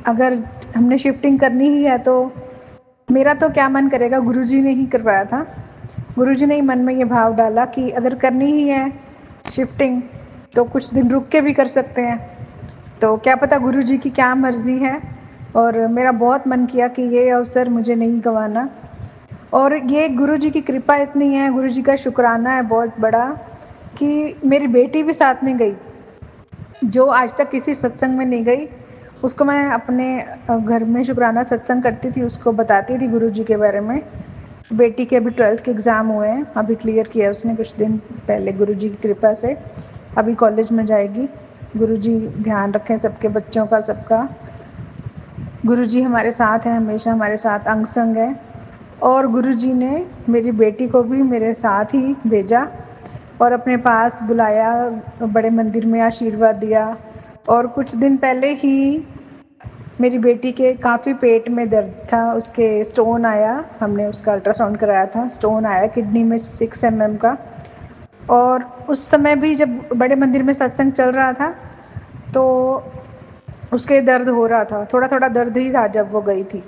अगर हमने शिफ्टिंग करनी ही है तो मेरा तो क्या मन करेगा, गुरुजी ने ही करवाया था। गुरुजी ने ही मन में ये भाव डाला कि अगर करनी ही है शिफ्टिंग तो कुछ दिन रुक के भी कर सकते हैं। तो क्या पता गुरुजी की क्या मर्जी है, और मेरा बहुत मन किया कि ये अवसर मुझे नहीं गंवाना। और ये गुरुजी की कृपा इतनी है, गुरुजी का शुक्राना है बहुत बड़ा कि मेरी बेटी भी साथ में गई, जो आज तक किसी सत्संग में नहीं गई। उसको मैं अपने घर में शुक्राना सत्संग करती थी, उसको बताती थी गुरुजी के बारे में। बेटी के अभी 12th के एग्ज़ाम हुए हैं, अभी क्लियर किया उसने कुछ दिन पहले गुरुजी की कृपा से। अभी कॉलेज में जाएगी। गुरुजी ध्यान रखें सबके बच्चों का, सबका। गुरुजी हमारे साथ हैं, हमेशा हमारे साथ अंग संग है। और गुरुजी ने मेरी बेटी को भी मेरे साथ ही भेजा और अपने पास बुलाया, बड़े मंदिर में आशीर्वाद दिया। और कुछ दिन पहले ही मेरी बेटी के काफ़ी पेट में दर्द था, उसके स्टोन आया, हमने उसका अल्ट्रासाउंड कराया था, स्टोन आया किडनी में 6 mm का। और उस समय भी जब बड़े मंदिर में सत्संग चल रहा था तो उसके दर्द हो रहा था, थोड़ा थोड़ा दर्द ही था जब वो गई थी।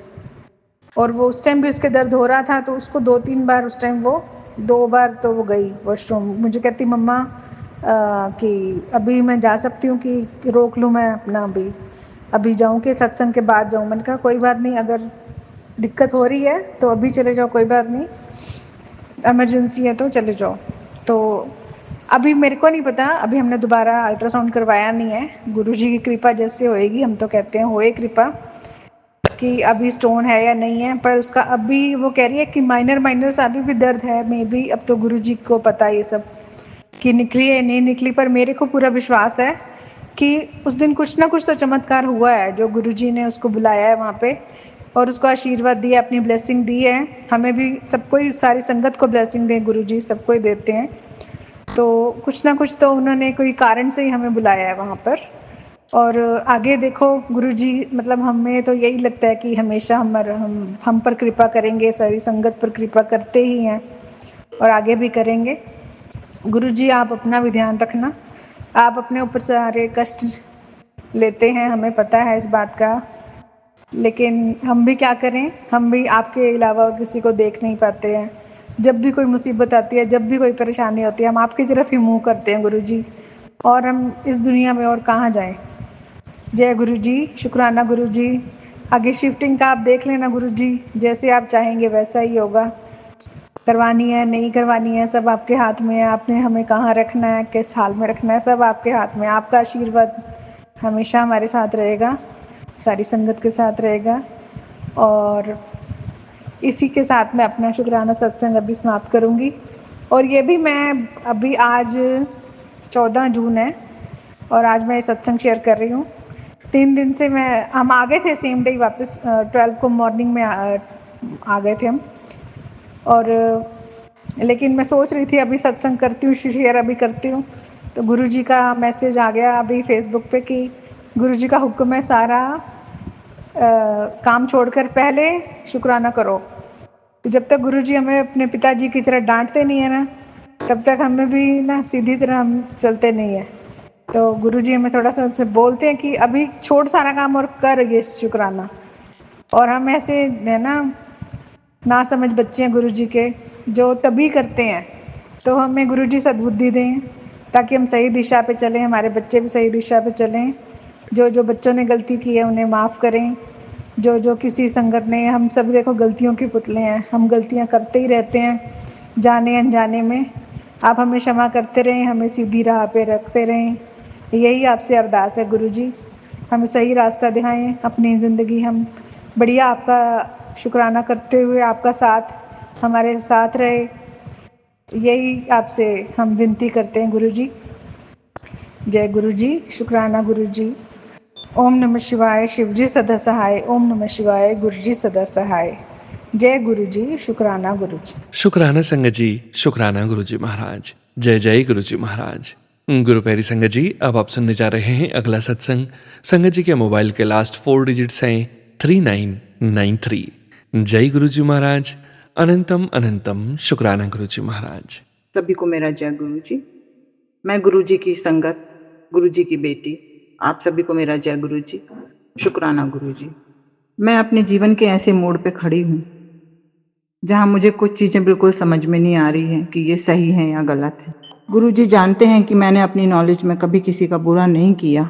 और वो उस टाइम भी उसके दर्द हो रहा था, तो उसको 2-3 बार उस टाइम वो 2 बार तो वो गई वॉशरूम। मुझे कहती मम्मा कि अभी मैं जा सकती हूँ कि रोक लूँ मैं अपना, अभी जाऊँ कि सत्संग के बाद जाऊँ। मैंने कहा कोई बात नहीं, अगर दिक्कत हो रही है तो अभी चले जाओ, कोई बात नहीं, इमरजेंसी है तो चले जाओ। तो अभी मेरे को नहीं पता, अभी हमने दोबारा अल्ट्रासाउंड करवाया नहीं है। गुरुजी की कृपा जैसे होएगी, हम तो कहते हैं होए कृपा, कि अभी स्टोन है या नहीं है। पर उसका अभी वो कह रही है कि माइनर सा अभी भी दर्द है, मे बी। अब तो गुरुजी को पता ये सब कि निकली है नहीं निकली, पर मेरे को पूरा विश्वास है कि उस दिन कुछ ना कुछ तो चमत्कार हुआ है, जो गुरुजी ने उसको बुलाया है वहाँ पे और उसको आशीर्वाद दिया, अपनी ब्लेसिंग दी है। हमें भी सबको ही, सारी संगत को ब्लेसिंग दें गुरुजी, सबको ही देते हैं। तो कुछ ना कुछ तो उन्होंने कोई कारण से ही हमें बुलाया है वहाँ पर। और आगे देखो गुरुजी, मतलब हमें तो यही लगता है कि हमेशा हम पर कृपा करेंगे, सारी संगत पर कृपा करते ही हैं और आगे भी करेंगे। गुरुजी आप अपना भी ध्यान रखना। आप अपने ऊपर सारे कष्ट लेते हैं, हमें पता है इस बात का, लेकिन हम भी क्या करें, हम भी आपके अलावा और किसी को देख नहीं पाते हैं। जब भी कोई मुसीबत आती है, जब भी कोई परेशानी होती है, हम आपकी तरफ ही मुँह करते हैं गुरुजी, और हम इस दुनिया में और कहाँ जाएं। जय गुरुजी, शुक्राना गुरुजी। आगे शिफ्टिंग का आप देख लेना गुरुजी, जैसे आप चाहेंगे वैसा ही होगा। करवानी है नहीं करवानी है सब आपके हाथ में है। आपने हमें कहाँ रखना है, किस हाल में रखना है, सब आपके हाथ में। आपका आशीर्वाद हमेशा हमारे साथ रहेगा, सारी संगत के साथ रहेगा। और इसी के साथ मैं अपना शुक्राना सत्संग अभी समाप्त करूँगी। और ये भी मैं अभी आज 14 जून है और आज मैं सत्संग शेयर कर रही हूँ। 3 दिन से हम आ गए थे सेम डे वापस, 12 को मॉर्निंग में आ गए थे हम। और लेकिन मैं सोच रही थी अभी सत्संग करती हूँ, शेयर अभी करती हूँ, तो गुरुजी का मैसेज आ गया अभी फेसबुक पे कि गुरुजी का हुक्म है सारा काम छोड़कर पहले शुक्राना करो। तो जब तक गुरुजी हमें अपने पिताजी की तरह डांटते नहीं है ना, तब तक हमें भी ना सीधी तरह हम चलते नहीं है। तो गुरुजी हमें थोड़ा सा उनसे बोलते हैं कि अभी छोड़ सारा काम और कर ये शुक्राना। और हम ऐसे है ना समझ बच्चे हैं गुरुजी के, जो तभी करते हैं। तो हमें गुरुजी सद्बुद्धि दें ताकि हम सही दिशा पे चलें, हमारे बच्चे भी सही दिशा पे चलें। जो बच्चों ने गलती की है उन्हें माफ़ करें। जो किसी संगत ने, हम सब देखो गलतियों के पुतले हैं, हम गलतियां करते ही रहते हैं जाने अनजाने में। आप हमें क्षमा करते रहें, हमें सीधी राह पे रखते रहें, यही आपसे अरदास है गुरुजी। हमें सही रास्ता दिखाएं, अपनी ज़िंदगी हम बढ़िया आपका शुक्राना करते हुए आपका साथ हमारे साथ रहे, यही आपसे हम विनती करते हैं गुरुजी। जय गुरुजी, शुक्राना गुरुजी। ओम नमः शिवाय, शिवजी सदा सहाय। ओम नमः शिवाय, गुरुजी सदा सहाय। जय गुरुजी, शुक्राना गुरुजी। शुक्राना संगत जी, शुक्राना गुरुजी महाराज। जय जय गुरुजी महाराज। गुरु प्यारी संगत जी, अब आप सुनने जा रहे हैं अगला सत्संग। संगत जी के मोबाइल के लास्ट 4 डिजिट्स हैं 3993। जय गुरुजी महाराज। अनंतम अनंतम शुक्राना गुरुजी महाराज। सभी को मेरा जय गुरु जी। मैं गुरु जी की संगत, गुरु जी की बेटी, आप सभी को मेरा जय गुरु जी, शुक्राना गुरु जी। मैं अपने जीवन के ऐसे मोड़ पे खड़ी हूँ जहाँ मुझे कुछ चीज़ें बिल्कुल समझ में नहीं आ रही हैं कि ये सही है या गलत है। गुरु जी जानते हैं कि मैंने अपनी नॉलेज में कभी किसी का बुरा नहीं किया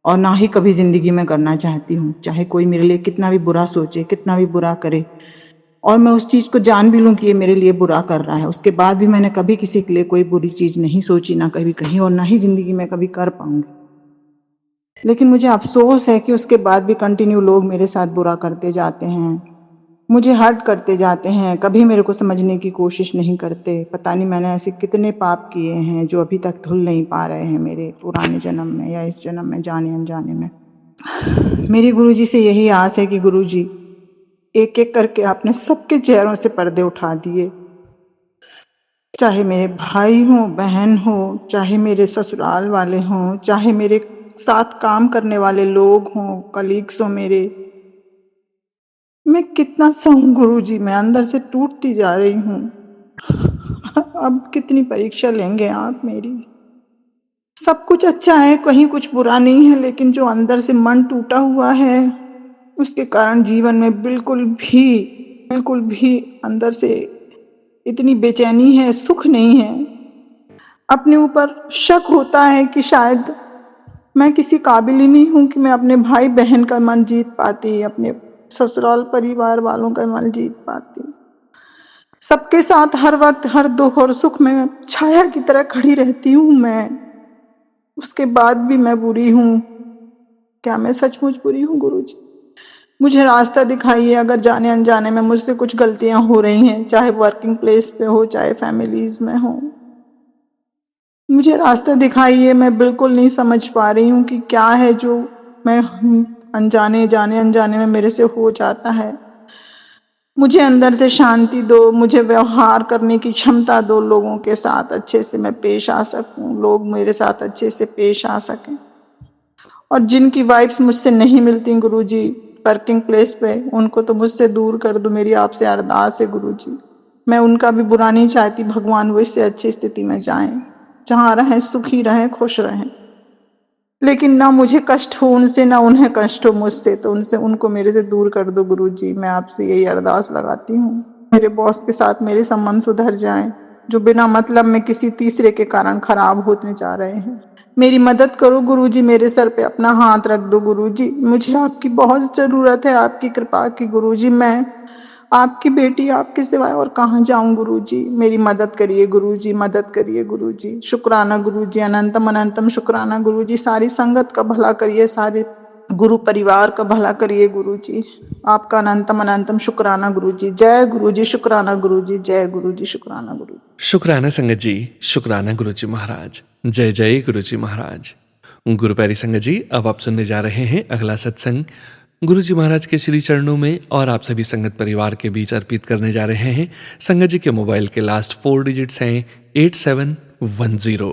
और ना ही कभी ज़िंदगी में करना चाहती हूँ, चाहे कोई मेरे लिए कितना भी बुरा सोचे, कितना भी बुरा करे, और मैं उस चीज़ को जान भी लूँ कि ये मेरे लिए बुरा कर रहा है, उसके बाद भी मैंने कभी किसी के लिए कोई बुरी चीज़ नहीं सोची, ना कभी कहीं, और ना ही ज़िंदगी में कभी कर पाऊंगी। लेकिन मुझे अफसोस है कि उसके बाद भी कंटिन्यू लोग मेरे साथ बुरा करते जाते हैं, मुझे हर्ट करते जाते हैं, कभी मेरे को समझने की कोशिश नहीं करते। पता नहीं मैंने ऐसे कितने पाप किए हैं जो अभी तक धुल नहीं पा रहे हैं मेरे पुराने जन्म में या इस जन्म में, जाने अनजाने में। मेरी गुरुजी से यही आस है कि गुरुजी एक एक करके आपने सबके चेहरों से पर्दे उठा दिए, चाहे मेरे भाई हो, बहन हो, चाहे मेरे ससुराल वाले हों, चाहे मेरे साथ काम करने वाले लोग हों, कलीग्स हो मेरे। मैं कितना सहूं गुरुजी, मैं अंदर से टूटती जा रही हूँ। अब कितनी परीक्षा लेंगे आप मेरी? सब कुछ अच्छा है, कहीं कुछ बुरा नहीं है, लेकिन जो अंदर से मन टूटा हुआ है उसके कारण जीवन में बिल्कुल भी अंदर से इतनी बेचैनी है, सुख नहीं है। अपने ऊपर शक होता है कि शायद मैं किसी काबिल ही नहीं हूं कि मैं अपने भाई बहन का मन जीत पाती, अपने ससुराल परिवार वालों का मन जीत पाती। सबके साथ हर वक्त हर दुख और सुख में छाया की तरह खड़ी रहती हूँ मैं, उसके बाद भी मैं बुरी हूँ। क्या मैं सचमुच बुरी हूँ गुरुजी? मुझे रास्ता दिखाइए, अगर जाने अनजाने में मुझसे कुछ गलतियां हो रही हैं, चाहे वर्किंग प्लेस पे हो, चाहे फैमिलीज में हो, मुझे रास्ता दिखाइए। मैं बिल्कुल नहीं समझ पा रही हूँ कि क्या है जो मैं जाने अनजाने में मेरे से हो जाता है। मुझे अंदर से शांति दो, मुझे व्यवहार करने की क्षमता दो, लोगों के साथ अच्छे से मैं पेश आ सकूं, लोग मेरे साथ अच्छे से पेश आ सकें। और जिनकी वाइब्स मुझसे नहीं मिलती गुरुजी वर्किंग प्लेस पे, उनको तो मुझसे दूर कर दो, मेरी आपसे अरदास है गुरुजी। मैं उनका भी बुरा नहीं चाहती, भगवान वो इससे अच्छी स्थिति में जाएं, जहाँ रहें सुखी रहें खुश रहें, लेकिन ना मुझे कष्ट हो उनसे ना उन्हें कष्ट हो मुझसे, तो उनसे उनको मेरे से दूर कर दो गुरुजी। मैं आपसे यही अरदास लगाती हूँ, मेरे बॉस के साथ मेरे संबंध सुधर जाएं, जो बिना मतलब में किसी तीसरे के कारण खराब होते जा रहे हैं। मेरी मदद करो गुरुजी, मेरे सर पे अपना हाथ रख दो गुरुजी, मुझे आपकी बहुत जरूरत है, आपकी कृपा की गुरुजी। मैं आपकी बेटी, आपके सिवाय और कहाँ जाऊं गुरुजी, मेरी मदद करिए गुरुजी, मदद करिए गुरुजी। शुक्राना गुरुजी, अनंतम अनंतम शुक्राना गुरुजी। सारी संगत का भला करिए, सारे गुरु परिवार का भला करिए गुरुजी। आपका अनंतम अनंतम शुक्राना गुरुजी। जय गुरुजी, शुक्राना गुरुजी, जय गुरुजी, शुक्राना गुरुजी। शुक्राना संगत जी, शुक्राना गुरुजी महाराज। जय जय गुरुजी महाराज। गुरु प्यारी संगत जी, अब आप सुनने जा रहे हैं अगला सत्संग गुरुजी महाराज के श्री चरणों में और आप सभी संगत परिवार के बीच अर्पित करने जा रहे हैं। संगत जी के मोबाइल के लास्ट 4 डिजिट्स हैं 8710।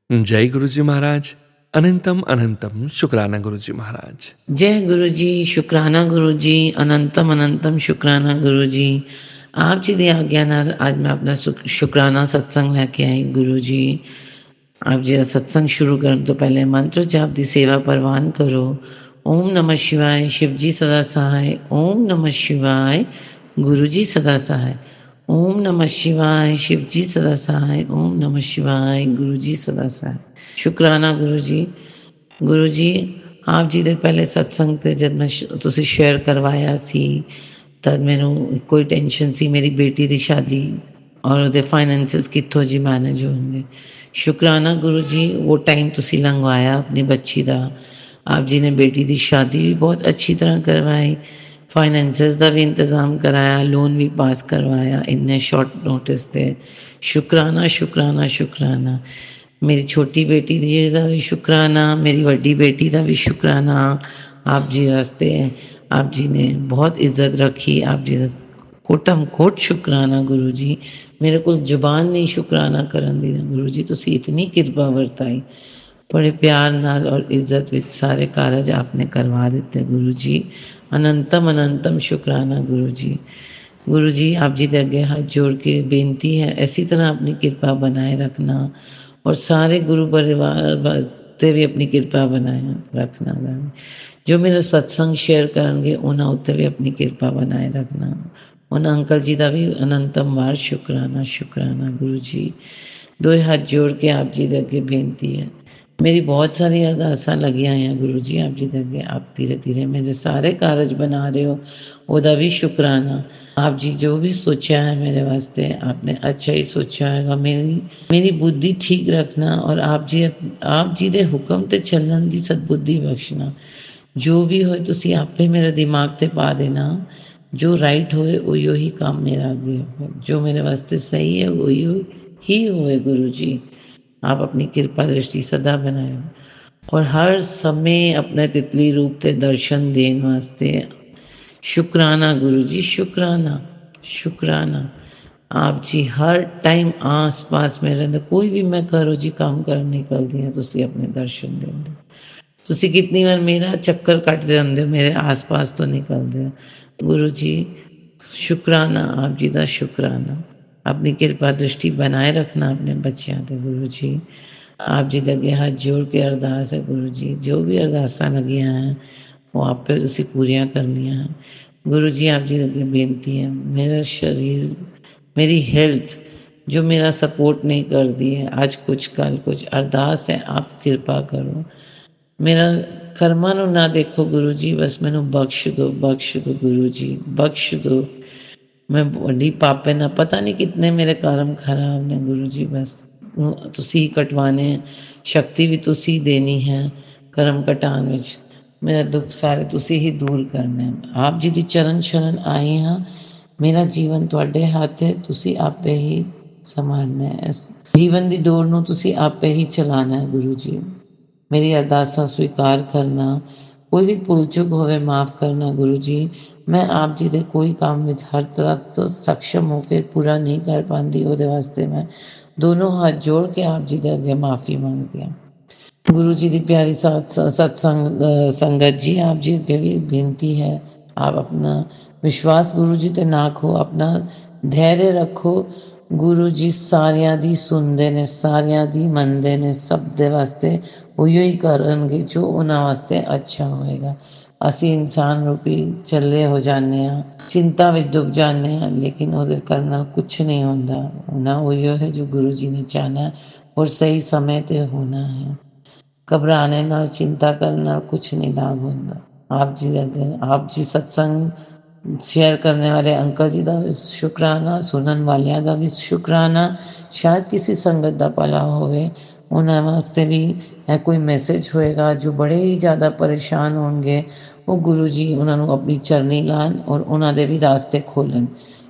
जय गुरुजी महाराज। अनंतम अनंतम शुक्राना गुरुजी महाराज। जय गुरुजी, शुक्राना गुरुजी, अनंतम अनंतम शुक्राना गुरुजी। आप जी दी आज्ञा नाल आज मैं अपना शुक्राना सत्संग लैके आई गुरुजी। आप जी दा सत्संग शुरू करन तो पहले मंत्र जाप दी सेवा परवान करो। ओम नमः शिवाय, शिव जी सदा सहाय। ओम नमः शिवाय, गुरु जी सदा सहाय। ओम नमः शिवाय, शिव जी सदा सहाय। ओम नमः शिवाय, गुरु जी सदा सहाय। शुक्राना गुरु जी आप जी ਦੇ ਪਹਿਲੇ ਸਤਸੰਗ ਤੇ ਜਦ ਮੈਂ ਤੁਸੀਂ ਸ਼ੇਅਰ ਕਰਵਾਇਆ ਸੀ ਤਦ ਮੈਨੂੰ ਕੋਈ ਟੈਨਸ਼ਨ ਸੀ ਮੇਰੀ ਬੇਟੀ ਦੀ ਸ਼ਾਦੀ ਔਰ ਉਹਦੇ ਫਾਈਨੈਂਸਿਸ ਕਿੱਥੋਂ ਜੀ ਮੈਨੇਜ ਹੋਣਗੇ। शुक्राना गुरु जी, वो टाइम तुसी लंघवाया अपनी बच्ची का। आप जी ने बेटी की शादी भी बहुत अच्छी तरह करवाई, फाइनेंसिस का भी इंतज़ाम कराया, लोन भी पास करवाया इन्ने शॉर्ट नोटिस से। शुक्राना शुक्राना शुक्राना। मेरी छोटी बेटी का भी शुक्राना, मेरी वड्डी बेटी का भी शुक्राना। आप जी वास्ते आप जी ने बहुत इज्जत रखी। आप जी का कोटम कोट शुक्राना गुरु जी। मेरे को जुबान नहीं शुक्राना करन दी गुरु जी, तुसी इतनी कृपा वरताई, बड़े प्यार नाल और इज्जत विच सारे कारज आपने करवा दिते गुरु जी। अनंतम अनंतम शुक्राना गुरु जी। गुरु जी आप जी के अगे हाथ जोड़ के बेनती है, ऐसी तरह अपनी कृपा बनाए रखना और सारे गुरु परिवार वास्ते भी अपनी कृपा बनाए रखना। जो मेरा सत्संग शेयर करेंगे उन्होंने उत्ते भी अपनी कृपा बनाए रखना। उन्होंने अंकल जी का भी अनंतम वार शुक्राना शुक्राना गुरु जी। दो हाथ जोड़ के आप जी के अगे बेनती है, मेरी बहुत सारी अरदासां लगियां हैं गुरु जी आप जी के अगे। आप धीरे धीरे मेरे सारे कारज बना रहे हो, ओदा भी शुक्राना। आप जी जो भी सोचा है मेरे वास्ते आपने अच्छा ही सोचा होगा। मेरी बुद्धि ठीक रखना और आप जी दे हुक्म ते चलन दी सदबुद्धि बख्शना। जो भी होए तुसी आपे मेरे दिमाग ते पा देना, जो राइट होए उयो ही काम मेरा आगे हो, जो मेरे वास्ते सही है उयो ही होए गुरु जी। आप अपनी कृपा दृष्टि सदा बनाए और हर समय अपने तितली रूप ते दर्शन देन वास्ते शुक्राना गुरु जी। शुक्राना शुक्राना। आप जी हर टाइम आस पास में रहंदे, कोई भी मैं करो जी काम करन निकलदी हां तुसी अपने दर्शन देंदे। तुसी कितनी बार मेरा चक्कर कट जाते हो, मेरे आस पास तो निकलते हो गुरु जी। शुक्राना आप जी का शुक्राना। अपनी कृपा दृष्टि बनाए रखना अपने बच्चों के गुरु जी। आप जी के अगे हाथ जोड़ के अरदास है गुरु जी, जो भी अरदासा लगियां हैं वो आपे तुसी पूरियां करनियां हैं गुरु जी। आप जी के अगे बेनती है, मेरा शरीर मेरी हेल्थ जो मेरा सपोर्ट नहीं करती है, आज कुछ कल कुछ, अरदास है आप कृपा करो। मेरा कर्मां नूं ना देखो गुरु जी, बस मैनू बख्श दो गुरु जी, बख्श दो। मैं बड़ी पापे ना, पता नहीं कितने मेरे कर्म खराब ने गुरु जी, बस तुसी ही कटवाने, शक्ति भी तुसी देनी है कर्म कटान विच। मेरा दुख सारे तुसी ही दूर करने। आप जी दी चरण शरण आई हाँ, मेरा जीवन तुहाडे हत्थ है, तुसी आपे ही संभालना है। इस जीवन दी डोर नूं तुसी आपे ही चलाना है गुरु जी। मेरी अरदासा स्वीकार करना, कोई भी भुल चुक होवे माफ़ करना गुरु जी। मैं आप जी दे कोई काम में हर तरफ तो सक्षम होकर पूरा नहीं कर पाती, ਉਹਦੇ वास्ते मैं दोनों हाथ जोड़ के आप जी दे अगे माफ़ी मांगती हूँ। गुरु जी की प्यारी सत्संग संगत जी, आप जी अगे भी बेनती है, आप अपना विश्वास गुरु जी ते ना खो, अपना धैर्य रखो। गुरु जी सारियां दी सुनदे ने, सारियां दी मनदे ने, सब दे वास्ते उहियो ही करनगे जो उन्हां वास्ते अच्छा होएगा। ਅਸੀਂ ਇਨਸਾਨ ਰੂਪੀ ਚੱਲੇ ਹੋ ਜਾਂਦੇ ਹਾਂ, ਚਿੰਤਾ ਵਿੱਚ ਡੁੱਬ ਜਾਂਦੇ ਹਾਂ, ਲੇਕਿਨ ਉਹਦੇ ਕਰਨ ਨਾਲ ਕੁਛ ਨਹੀਂ ਹੁੰਦਾ। ਹੋਣਾ ਉਹੀਓ ਹੈ ਜੋ ਗੁਰੂ ਜੀ ਨੇ ਚਾਹਨਾ ਔਰ ਸਹੀ ਸਮੇਂ ਤੇ ਹੋਣਾ ਹੈ। ਘਬਰਾਣੇ ਨਾਲ, ਚਿੰਤਾ ਕਰਨ ਨਾਲ ਕੁਛ ਨਹੀਂ ਲਾਭ ਹੁੰਦਾ। ਆਪ ਜੀ ਦੇ ਆਪ ਜੀ ਸਤਸੰਗ शेयर करने वाले अंकल जी का भी शुकराना, सुनन वालियां का भी शुकराना। शायद किसी संगत का भला होवे, उन्होंने वास्ते भी है कोई मैसेज होएगा जो बड़े ही ज़्यादा परेशान होंगे, वो गुरु जी उन्होंने अपनी चरनी लान और उन्होंने भी रास्ते खोलन,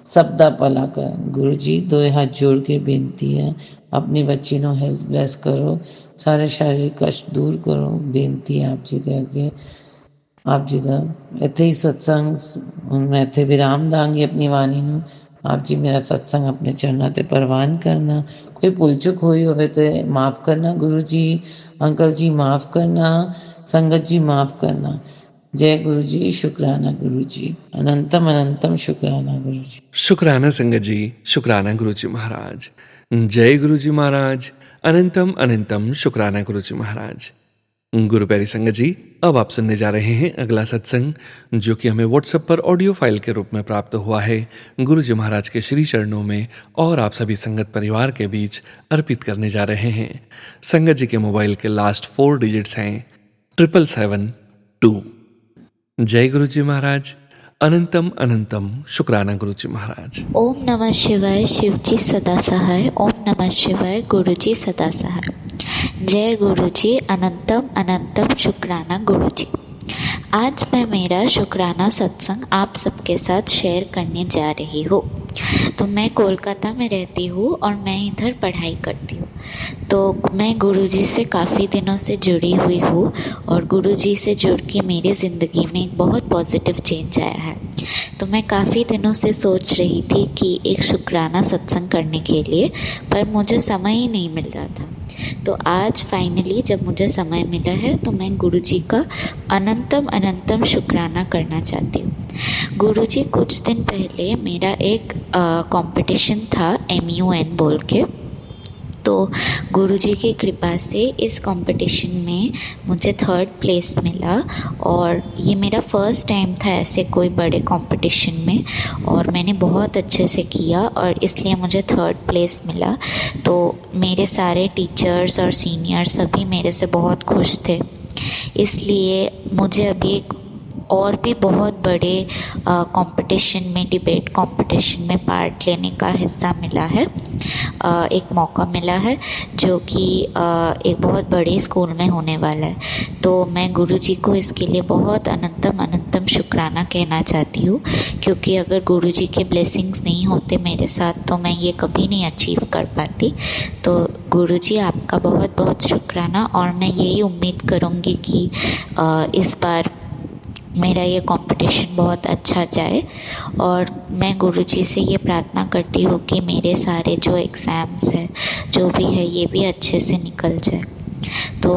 सब का भला करन। गुरु जी दो हाथ जोड़ के बेनती है, अपनी बच्ची ਨੂੰ हेल्थ ब्लैस करो, सारे शारीरिक कष्ट दूर करो। बेनती है आप जी के अगे, आप जी का ਇੱਥੇ ਹੀ ਸਤਸੰਗ ਹੁਣ ਮੈਂ ਇੱਥੇ ਵਿਰਾਮ ਦਾਂਗੀ ਆਪਣੀ ਬਾਣੀ ਨੂੰ। ਆਪ ਜੀ ਮੇਰਾ ਸਤਸੰਗ ਆਪਣੇ ਚਰਨਾਂ ਤੇ ਪ੍ਰਵਾਨ ਕਰਨਾ। ਕੋਈ ਭੁੱਲ ਚੁੱਕ ਹੋਈ ਹੋਵੇ ਤੇ ਮਾਫ ਕਰਨਾ ਗੁਰੂ ਜੀ, ਅੰਕਲ ਜੀ ਮਾਫ ਕਰਨਾ, ਸੰਗਤ ਜੀ ਮਾਫ ਕਰਨਾ। जय गुरु जी, शुक्राना गुरु जी, अनंतम अनंतम शुक्राना गुरु जी। शुक्राना संगत जी, शुक्राना गुरु जी महाराज। जय गुरु जी महाराज, अनंतम अनंतम शुक्राना गुरु जी महाराज। गुरु प्यारी संगत जी, अब आप सुनने जा रहे हैं अगला सत्संग, जो कि हमें व्हाट्सएप पर ऑडियो फाइल के रूप में प्राप्त हुआ है गुरु जी महाराज के श्री चरणों में और आप सभी संगत परिवार के बीच अर्पित करने जा रहे हैं। संगत जी के मोबाइल के लास्ट 4 डिजिट्स हैं 777-2। जय गुरु जी महाराज, अनंतम अनंतम शुक्राना गुरु जी महाराज। ओम नमः शिवाय, शिव जी सदा सहाय। ओम नमः शिवाय, गुरु जी सदा सहाय। जय गुरु जी, अनंतम अनंतम शुक्राना गुरु जी। आज मैं मेरा शुक्राना सत्संग आप सबके साथ शेयर करने जा रही हूँ। तो मैं कोलकाता में रहती हूँ और मैं इधर पढ़ाई करती हूँ। तो मैं गुरुजी से काफ़ी दिनों से जुड़ी हुई हूँ और गुरुजी से जुड़ के मेरी ज़िंदगी में एक बहुत पॉजिटिव चेंज आया है। तो मैं काफ़ी दिनों से सोच रही थी कि एक शुक्राना सत्संग करने के लिए, पर मुझे समय ही नहीं मिल रहा था। तो आज फाइनली जब मुझे समय मिला है तो मैं गुरुजी का अनंतम अनंतम शुक्राना करना चाहती हूँ। गुरुजी कुछ दिन पहले मेरा एक कंपटीशन था MUN बोल के, तो गुरुजी की कृपा से इस कंपटीशन में मुझे 3rd प्लेस मिला और ये मेरा फर्स्ट टाइम था ऐसे कोई बड़े कंपटीशन में और मैंने बहुत अच्छे से किया और इसलिए मुझे 3rd प्लेस मिला। तो मेरे सारे टीचर्स और सीनियर सभी मेरे से बहुत खुश थे, इसलिए मुझे अभी एक और भी बहुत बड़े कंपटीशन में, डिबेट कंपटीशन में पार्ट लेने का हिस्सा मिला है, एक मौका मिला है जो कि एक बहुत बड़े स्कूल में होने वाला है। तो मैं गुरुजी को इसके लिए बहुत अनंतम अनंतम शुक्राना कहना चाहती हूँ, क्योंकि अगर गुरुजी के ब्लेसिंग्स नहीं होते मेरे साथ तो मैं ये कभी नहीं अचीव कर पाती। तो गुरुजी आपका बहुत बहुत शुक्राना और मैं यही उम्मीद करूँगी कि इस बार मेरा ये कंपटीशन बहुत अच्छा जाए और मैं गुरुजी से ये प्रार्थना करती हूँ कि मेरे सारे जो एग्ज़ाम्स हैं जो भी है ये भी अच्छे से निकल जाए। तो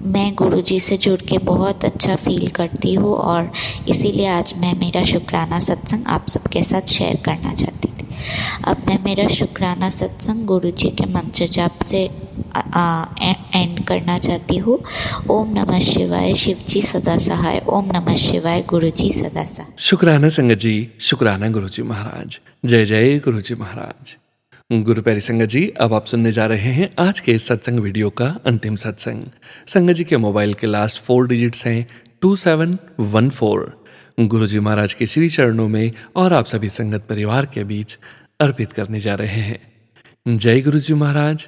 मैं गुरुजी से जुड़ के बहुत अच्छा फील करती हूँ और इसीलिए आज मैं मेरा शुक्राना सत्संग आप सबके साथ शेयर करना चाहती थी। अब मैं मेरा शुक्राना सत्संग गुरुजी के मंत्र जाप से एंड करना चाहती हूँ। ओम नमः शिवाय, शिव जी सदा सहाय। ओम नमः शिवाय, गुरु जी सदा सहाय। शुक्राना संगत जी, शुक्राना गुरु जी महाराज। जय जय गुरु जी महाराज। गुरु प्यारी संगत जी, अब आप सुनने जा रहे हैं आज के इस सत्संग वीडियो का अंतिम सत्संग। संगत जी के मोबाइल के लास्ट 4 डिजिट्स हैं 2714। गुरु जी महाराज के श्री चरणों में और आप सभी संगत परिवार के बीच अर्पित करने जा रहे हैं। जय गुरु जी महाराज,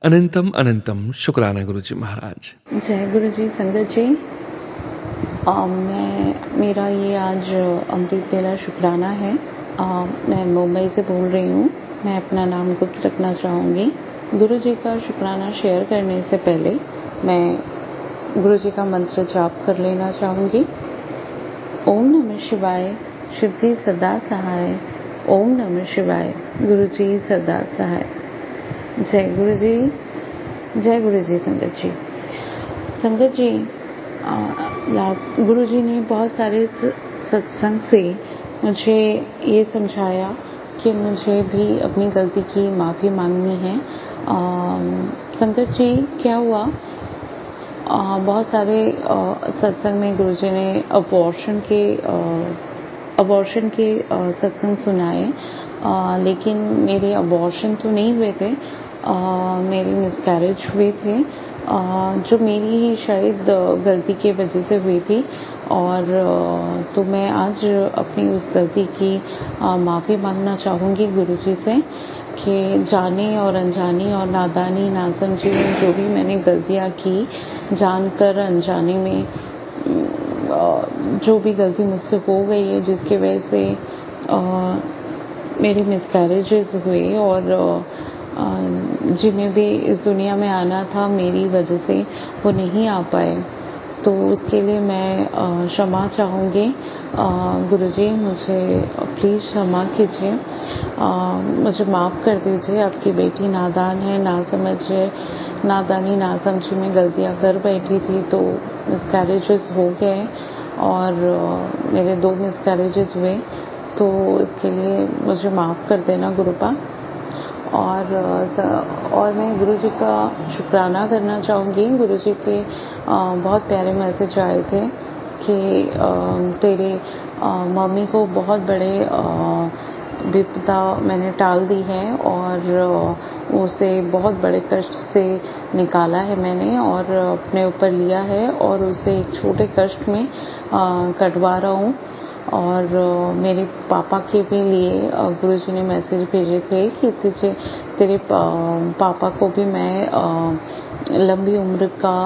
अनंतम अनंतम शुक्राना गुरु जी महाराज। जय गुरु जी संगत जी। मेरा ये आज अमृत बेला शुक्राना है। मैं मुंबई से बोल रही हूँ। मैं अपना नाम गुप्त रखना चाहूँगी। गुरु जी का शुक्राना शेयर करने से पहले मैं गुरु जी का मंत्र जाप कर लेना चाहूँगी। ओम नमः शिवाय, शिव जी सदा सहाय। ओम नमः शिवाय, गुरु जी सदा सहाय। जय गुरु जी, जय गुरु जी संगत जी। संगत जी, गुरु जी ने बहुत सारे सत्संग से मुझे ये समझाया कि मुझे भी अपनी गलती की माफ़ी मांगनी है। संगत जी, क्या हुआ, बहुत सारे सत्संग में गुरु जी ने अबॉर्शन के सत्संग सुनाए, लेकिन मेरे अबॉर्शन तो नहीं हुए थे, मेरे मिसकैरेज हुए थे, जो मेरी ही शायद गलती की वजह से हुई थी। और तो मैं आज अपनी उस गलती की माफ़ी मांगना चाहूँगी गुरु जी से कि जाने और अनजाने और नादानी नासमझी में जो भी मैंने गलतियाँ की, जानकर अनजाने में जो भी गलती मुझसे हो गई है, जिसकी वजह से मेरे मिसकैरेजेस हुए और जिन्हें भी इस दुनिया में आना था मेरी वजह से वो नहीं आ पाए, तो उसके लिए मैं क्षमा चाहूँगी। गुरुजी, मुझे प्लीज़ क्षमा कीजिए, मुझे माफ़ कर दीजिए। आपकी बेटी नादान है, नासमझ है, नादानी नासमझी में गलतियाँ कर बैठी थी, तो मिसकैरेजेस हो गए और मेरे 2 मिसकैरेजेस हुए, तो इसके लिए मुझे माफ़ कर देना गुरुपा। और मैं गुरु जी का शुक्राना करना चाहूँगी। गुरु जी के बहुत प्यारे मैसेज आए थे कि तेरे मम्मी को बहुत बड़े विपदा मैंने टाल दी है और उसे बहुत बड़े कष्ट से निकाला है मैंने और अपने ऊपर लिया है और उसे एक छोटे कष्ट में कटवा रहा हूँ। और मेरे पापा के भी लिए गुरुजी ने मैसेज भेजे थे कि तेरे पापा को भी मैं लंबी उम्र का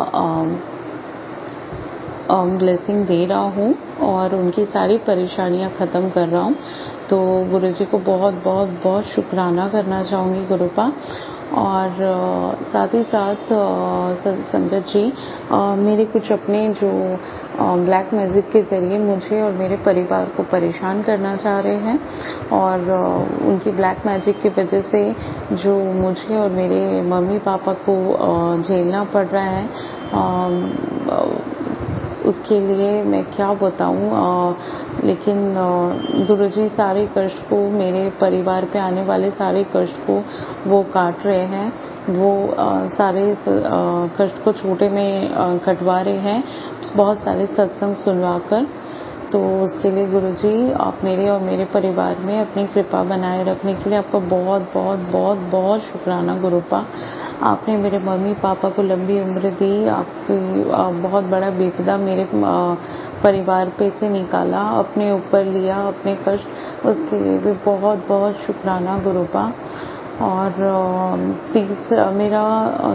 ब्लेसिंग दे रहा हूँ और उनकी सारी परेशानियाँ ख़त्म कर रहा हूँ। तो गुरुजी को बहुत बहुत बहुत शुक्राना करना चाहूँगी गुरुपा। और साथ ही साथ संगत जी, मेरे कुछ अपने जो ब्लैक मैजिक के ज़रिए मुझे और मेरे परिवार को परेशान करना चाह रहे हैं और उनकी ब्लैक मैजिक की वजह से जो मुझे और मेरे मम्मी पापा को झेलना पड़ रहा है, उसके लिए मैं क्या बताऊं, लेकिन गुरुजी सारे कष्ट को, मेरे परिवार पे आने वाले सारे कष्ट को वो काट रहे हैं, वो सारे कष्ट को छोटे में कटवा रहे हैं बहुत सारे सत्संग सुनवाकर। तो उसके लिए गुरुजी, आप मेरे और मेरे परिवार में अपनी कृपा बनाए रखने के लिए आपका बहुत बहुत बहुत बहुत शुक्राना गुरुपा। आपने मेरे मम्मी पापा को लंबी उम्र दी, आपकी बहुत बड़ा विपदा मेरे परिवार पे से निकाला, अपने ऊपर लिया अपने कष्ट, उसके लिए भी बहुत बहुत शुक्राना गुरुपा। और मेरा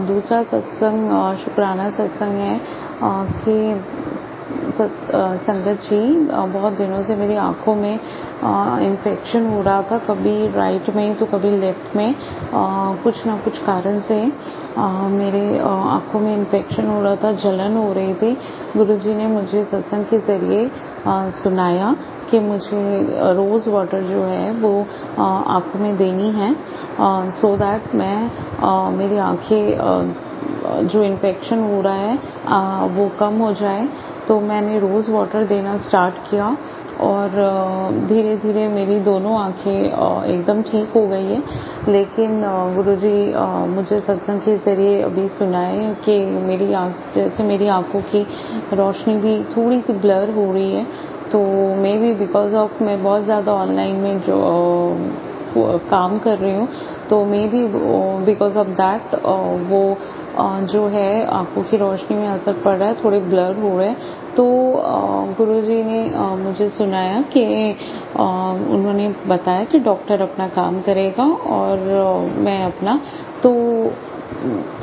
दूसरा सत्संग शुक्राना सत्संग है कि संगत जी, बहुत दिनों से मेरी आँखों में इन्फेक्शन हो रहा था, कभी राइट में तो कभी लेफ्ट में, कुछ ना कुछ कारण से मेरे आँखों में इन्फेक्शन हो रहा था, जलन हो रही थी। गुरुजी ने मुझे सत्संग के ज़रिए सुनाया कि मुझे रोज़ वाटर जो है वो आँखों में देनी है, सो दैट मैं मेरी आँखें जो इन्फेक्शन हो रहा है वो कम हो जाए। तो मैंने रोज़ वाटर देना स्टार्ट किया और धीरे धीरे मेरी दोनों आँखें एकदम ठीक हो गई है। लेकिन गुरुजी मुझे सत्संग के ज़रिए अभी सुनाए कि मेरी आँखों की रोशनी भी थोड़ी सी ब्लर हो रही है, तो मे बी बिकॉज ऑफ मैं बहुत ज़्यादा ऑनलाइन में जो काम कर रही हूँ, तो may be because of that वो जो है आँखों की रोशनी में असर पड़ रहा है, थोड़े ब्लर हो रहे हैं। तो गुरुजी ने मुझे सुनाया कि उन्होंने बताया कि डॉक्टर अपना काम करेगा और मैं अपना, तो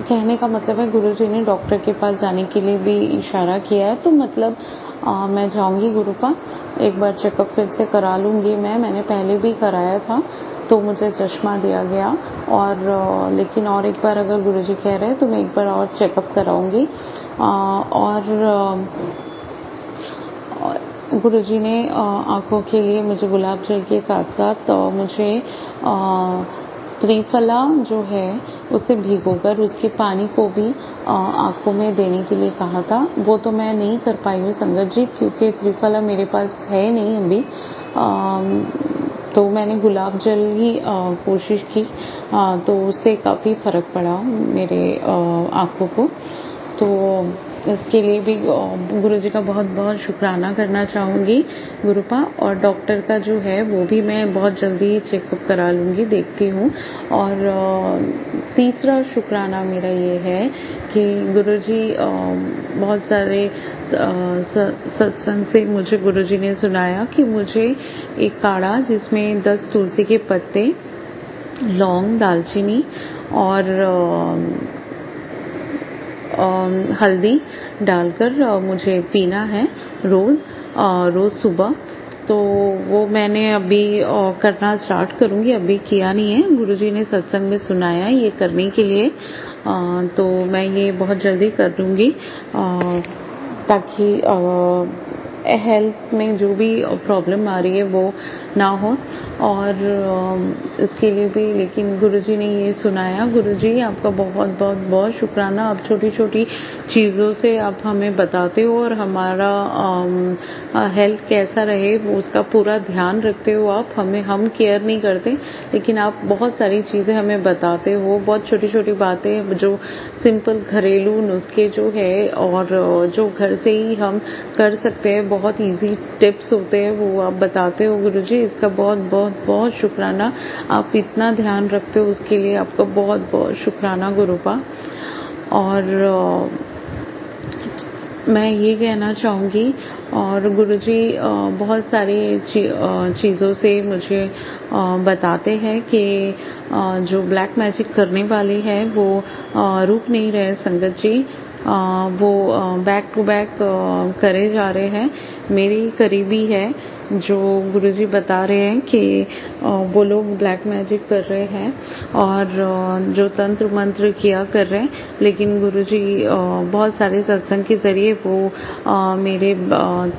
कहने का मतलब है गुरुजी ने डॉक्टर के पास जाने के लिए भी इशारा किया है, तो मतलब मैं जाऊंगी गुरुपा, एक बार चेकअप फिर से करा लूँगी। मैंने पहले भी कराया था तो मुझे चश्मा दिया गया, और लेकिन और एक बार अगर गुरुजी कह रहे हैं तो मैं एक बार और चेकअप कराऊंगी। और गुरुजी ने आँखों के लिए मुझे गुलाब जल के साथ साथ मुझे त्रिफला जो है उसे भिगोकर उसके पानी को भी आँखों में देने के लिए कहा था। वो तो मैं नहीं कर पाई हूँ संगत जी, क्योंकि त्रिफला मेरे पास है नहीं अभी। तो मैंने गुलाब जल ही कोशिश की, तो उससे काफ़ी फ़र्क पड़ा मेरे आँखों को। तो इसके लिए भी गुरुजी का बहुत बहुत शुक्राना करना चाहूँगी गुरुपा। और डॉक्टर का जो है वो भी मैं बहुत जल्दी चेकअप करा लूँगी, देखती हूँ। और तीसरा शुक्राना मेरा ये है कि गुरुजी बहुत सारे सत्संग से मुझे गुरुजी ने सुनाया कि मुझे एक काढ़ा जिसमें 10 तुलसी के पत्ते, लौंग, दालचीनी और हल्दी डालकर मुझे पीना है रोज़ सुबह। तो वो मैंने अभी करना स्टार्ट करूँगी, अभी किया नहीं है। गुरुजी ने सत्संग में सुनाया ये करने के लिए, तो मैं ये बहुत जल्दी कर लूँगी, ताकि हेल्थ में जो भी प्रॉब्लम आ रही है वो ना हो। और इसके लिए भी लेकिन गुरुजी ने ये सुनाया। गुरुजी आपका बहुत बहुत बहुत शुक्राना। आप छोटी छोटी चीज़ों से आप हमें बताते हो और हमारा हेल्थ कैसा रहे वो उसका पूरा ध्यान रखते हो आप। हम केयर नहीं करते, लेकिन आप बहुत सारी चीज़ें हमें बताते हो, बहुत छोटी छोटी बातें जो सिंपल घरेलू नुस्खे जो है और जो घर से ही हम कर सकते हैं, बहुत इजी टिप्स होते हैं, वो आप बताते हो गुरुजी। इसका बहुत बहुत बहुत शुक्राना। आप इतना ध्यान रखते हो उसके लिए आपका बहुत बहुत शुक्राना गुरुपा। और मैं ये कहना चाहूँगी, और गुरुजी बहुत सारी चीज़ों से मुझे बताते हैं कि जो ब्लैक मैजिक करने वाले हैं वो रुक नहीं रहे संगत जी, वो बैक टू बैक करे जा रहे हैं। मेरी करीबी है जो गुरुजी बता रहे हैं कि वो लोग ब्लैक मैजिक कर रहे हैं और जो तंत्र मंत्र किया कर रहे हैं, लेकिन गुरुजी बहुत सारे सत्संग के ज़रिए वो मेरे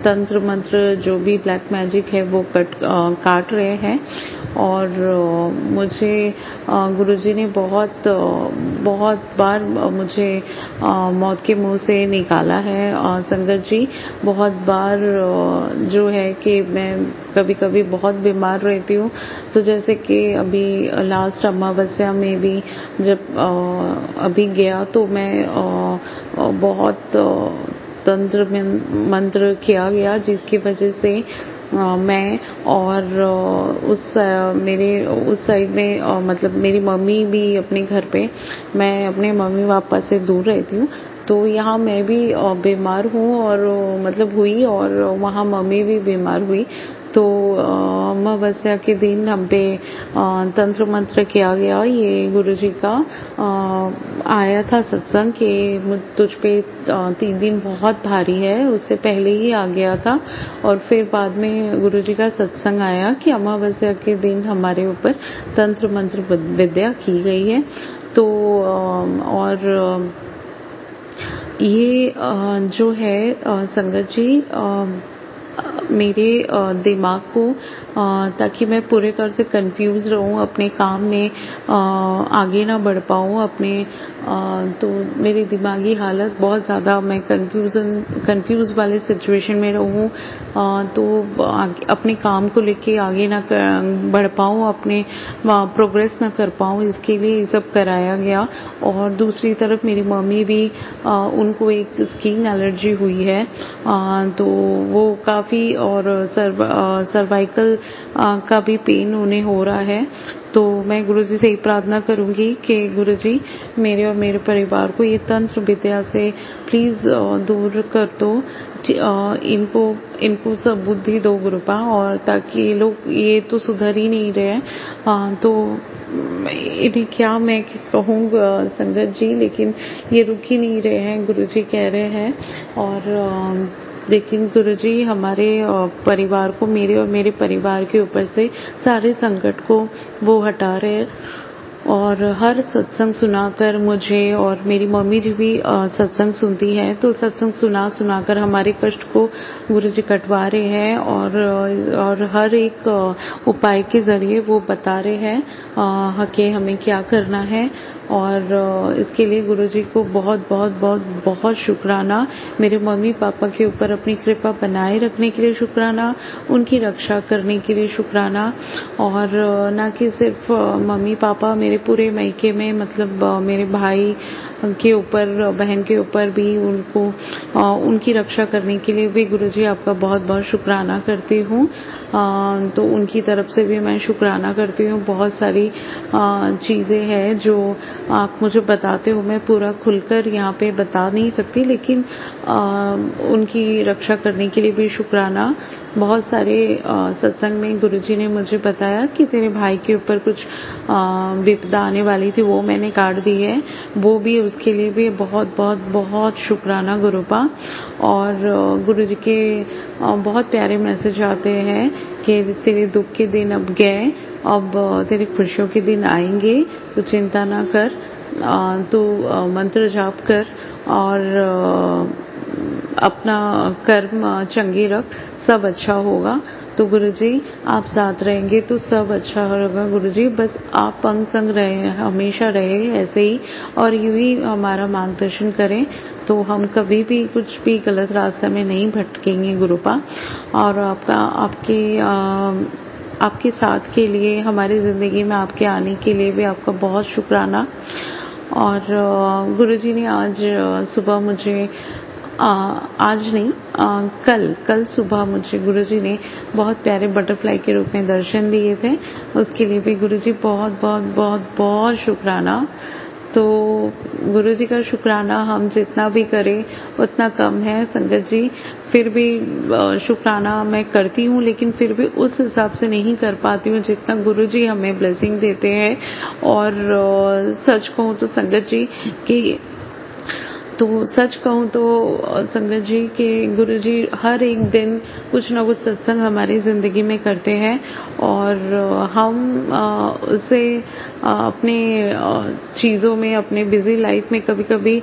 तंत्र मंत्र जो भी ब्लैक मैजिक है वो काट रहे हैं। और मुझे गुरुजी ने बहुत बार मुझे मौत के मुंह से निकाला है संगत जी। बहुत बार जो है कि मैं कभी कभी बहुत बीमार रहती हूँ, तो जैसे कि अभी लास्ट अमावस्या में भी जब अभी गया तो मैं बहुत तंत्र मंत्र किया गया, जिसकी वजह से मैं और मेरे उस साइड में मतलब मेरी मम्मी भी अपने घर पे, मैं अपने मम्मी पापा से दूर रहती हूँ, तो यहाँ मैं भी बीमार हूँ और मतलब हुई, और वहाँ मम्मी भी बीमार हुई। तो अमावस्या के दिन हम पे तंत्र मंत्र किया गया। ये गुरुजी का आया था सत्संग कि तुझ पे 3 दिन बहुत भारी है, उससे पहले ही आ गया था। और फिर बाद में गुरुजी का सत्संग आया कि अमावस्या के दिन हमारे ऊपर तंत्र मंत्र विद्या की गई है। तो और ये जो है संगत जी मेरे दिमाग को, ताकि मैं पूरे तौर से कंफ्यूज रहूं अपने काम में, आगे ना बढ़ पाऊं अपने, तो मेरी दिमागी हालत बहुत ज़्यादा, मैं कंफ्यूज वाले सिचुएशन में रहूं, तो अपने काम को लेके आगे ना बढ़ पाऊं, अपने प्रोग्रेस ना कर पाऊं, इसके लिए ये सब कराया गया। और दूसरी तरफ मेरी मम्मी भी उनको एक स्किन एलर्जी हुई है, तो वो काफ़ी, और सर्वाइकल का भी पेन उन्हें हो रहा है। तो मैं गुरुजी से ही प्रार्थना करूंगी कि गुरुजी मेरे और मेरे परिवार को ये तंत्र विद्या से प्लीज़ दूर कर दो, इनको सब बुद्धि दो गुरुपा, और ताकि ये लोग, ये तो सुधर ही नहीं रहे हैं, तो इन्हें क्या मैं कहूँ संगत जी, लेकिन ये रुक ही नहीं रहे हैं, गुरुजी कह रहे हैं। और लेकिन गुरुजी हमारे परिवार को, मेरे और मेरे परिवार के ऊपर से सारे संकट को वो हटा रहे हैं। और हर सत्संग सुनाकर मुझे, और मेरी मम्मी जी भी सत्संग सुनती है, तो सत्संग सुनाकर हमारे कष्ट को गुरुजी कटवा रहे हैं और हर एक उपाय के ज़रिए वो बता रहे हैं कि हमें क्या करना है। और इसके लिए गुरुजी को बहुत बहुत बहुत बहुत शुक्राना। मेरे मम्मी पापा के ऊपर अपनी कृपा बनाए रखने के लिए शुक्राना, उनकी रक्षा करने के लिए शुक्राना। और ना कि सिर्फ मम्मी पापा, मेरे पूरे मायके में, मतलब मेरे भाई के ऊपर, बहन के ऊपर भी उनको उनकी रक्षा करने के लिए भी गुरुजी आपका बहुत बहुत शुक्राना करती हूँ। तो उनकी तरफ से भी मैं शुक्राना करती हूँ। बहुत सारी चीज़ें हैं जो आप मुझे बताते हो, मैं पूरा खुलकर यहाँ पे बता नहीं सकती, लेकिन उनकी रक्षा करने के लिए भी शुक्राना। बहुत सारे सत्संग में गुरुजी ने मुझे बताया कि तेरे भाई के ऊपर कुछ विपदा आने वाली थी, वो मैंने काट दी है, वो भी, उसके लिए भी बहुत बहुत बहुत शुक्राना गुरुपा। और गुरुजी के बहुत प्यारे मैसेज आते हैं कि तेरे दुख के दिन अब गए, अब तेरी खुशियों के दिन आएंगे, तो चिंता ना कर, तो मंत्र जाप कर और अपना कर्म चंगी रख, सब अच्छा होगा। तो गुरुजी आप साथ रहेंगे तो सब अच्छा होगा गुरुजी, बस आप अंग संग रहे, हमेशा रहे ऐसे ही, और यूं ही हमारा मार्गदर्शन करें, तो हम कभी भी कुछ भी गलत रास्ते में नहीं भटकेंगे गुरुपा। और आपके साथ के लिए, हमारी ज़िंदगी में आपके आने के लिए भी आपका बहुत शुक्राना। और गुरुजी ने आज सुबह मुझे आज नहीं, कल सुबह मुझे गुरुजी ने बहुत प्यारे बटरफ्लाई के रूप में दर्शन दिए थे, उसके लिए भी गुरुजी बहुत बहुत बहुत बहुत शुक्राना। तो गुरुजी का शुक्राना हम जितना भी करें उतना कम है संगत जी। फिर भी शुक्राना मैं करती हूँ, लेकिन फिर भी उस हिसाब से नहीं कर पाती हूँ जितना गुरुजी हमें ब्लेसिंग देते हैं। और सच कहूँ तो संगत जी कि संगत जी के गुरुजी हर एक दिन कुछ ना कुछ सत्संग हमारी ज़िंदगी में करते हैं, और हम उसे अपने चीज़ों में, अपने बिज़ी लाइफ में कभी कभी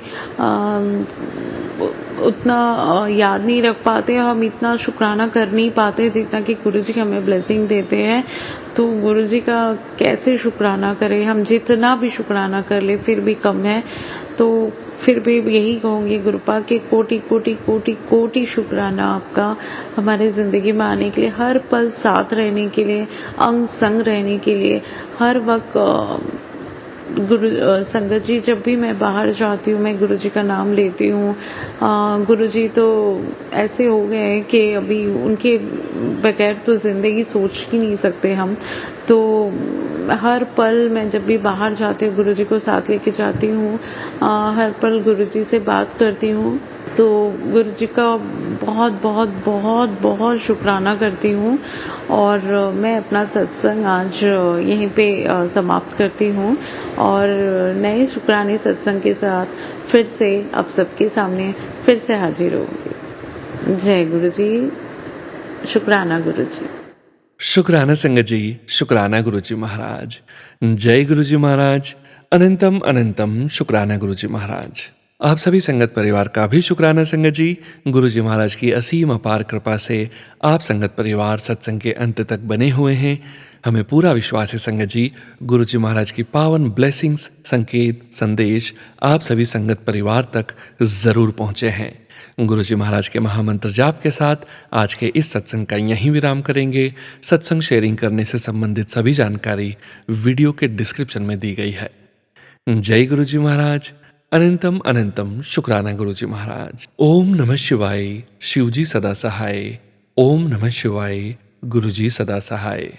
उतना याद नहीं रख पाते, हम इतना शुक्राना कर नहीं पाते जितना कि गुरुजी हमें ब्लेसिंग देते हैं। तो गुरुजी का कैसे शुक्राना करें, हम जितना भी शुक्राना कर ले फिर भी कम है। तो फिर भी यही कहूँगी गुरुपा के कोटि कोटि कोटि कोटि शुक्राना आपका हमारे ज़िंदगी में आने के लिए, हर पल साथ रहने के लिए, अंग संग रहने के लिए, हर वक्त संगत जी जब भी मैं बाहर जाती हूँ मैं गुरुजी का नाम लेती हूँ। गुरुजी तो ऐसे हो गए हैं कि अभी उनके बगैर तो ज़िंदगी सोच ही नहीं सकते हम। तो हर पल मैं जब भी बाहर जाती हूँ गुरुजी को साथ लेके जाती हूँ, हर पल गुरुजी से बात करती हूँ। तो गुरुजी का बहुत बहुत बहुत बहुत शुक्राना करती हूँ। और मैं अपना सत्संग आज यहीं पे समाप्त करती हूँ, और नए शुक्राने सत्संग के साथ फिर से आप सबके सामने फिर से हाजिर होंगी। जय गुरुजी, शुक्राना गुरुजी। शुक्राना संगत जी, शुक्राना गुरुजी महाराज। जय गुरुजी महाराज, अनंतम अनंतम शुक्राना गुरुजी महाराज। आप सभी संगत परिवार का भी शुक्राना संगत जी। गुरुजी महाराज की असीम अपार कृपा से आप संगत परिवार सत्संग के अंत तक बने हुए हैं। हमें पूरा विश्वास है संगत जी, गुरुजी महाराज की पावन ब्लेसिंग्स, संकेत, संदेश आप सभी संगत परिवार तक जरूर पहुंचे हैं। गुरुजी महाराज के महामंत्र जाप के साथ आज के इस सत्संग का यहीं विराम करेंगे। सत्संग शेयरिंग करने से संबंधित सभी जानकारी वीडियो के डिस्क्रिप्शन में दी गई है। जय गुरुजी महाराज, अनंतम अनंतम शुक्राना गुरुजी महाराज। ओम नमः शिवाय, शिवजी सदा सहाय। ओम नमः शिवाय, गुरुजी सदा सहाय।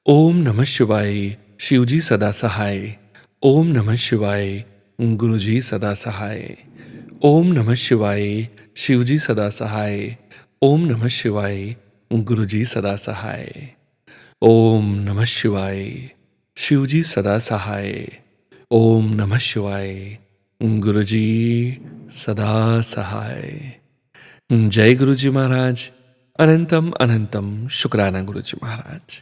ओम नमः शिवाय, शिवजी सदा सहाय। ओम नमः शिवाय, गुरुजी सदा सहाय। ओम नमः शिवाय, शिवजी सदा सहाय। ओम नमः शिवाय, गुरुजी सदा सहाय। ओम नमः शिवाय, शिवजी सदा सहाय। ओम नमः शिवाय, गुरुजी सदा सहाय। जय गुरुजी महाराज, अनंतम अनंतम शुक्राना गुरुजी महाराज।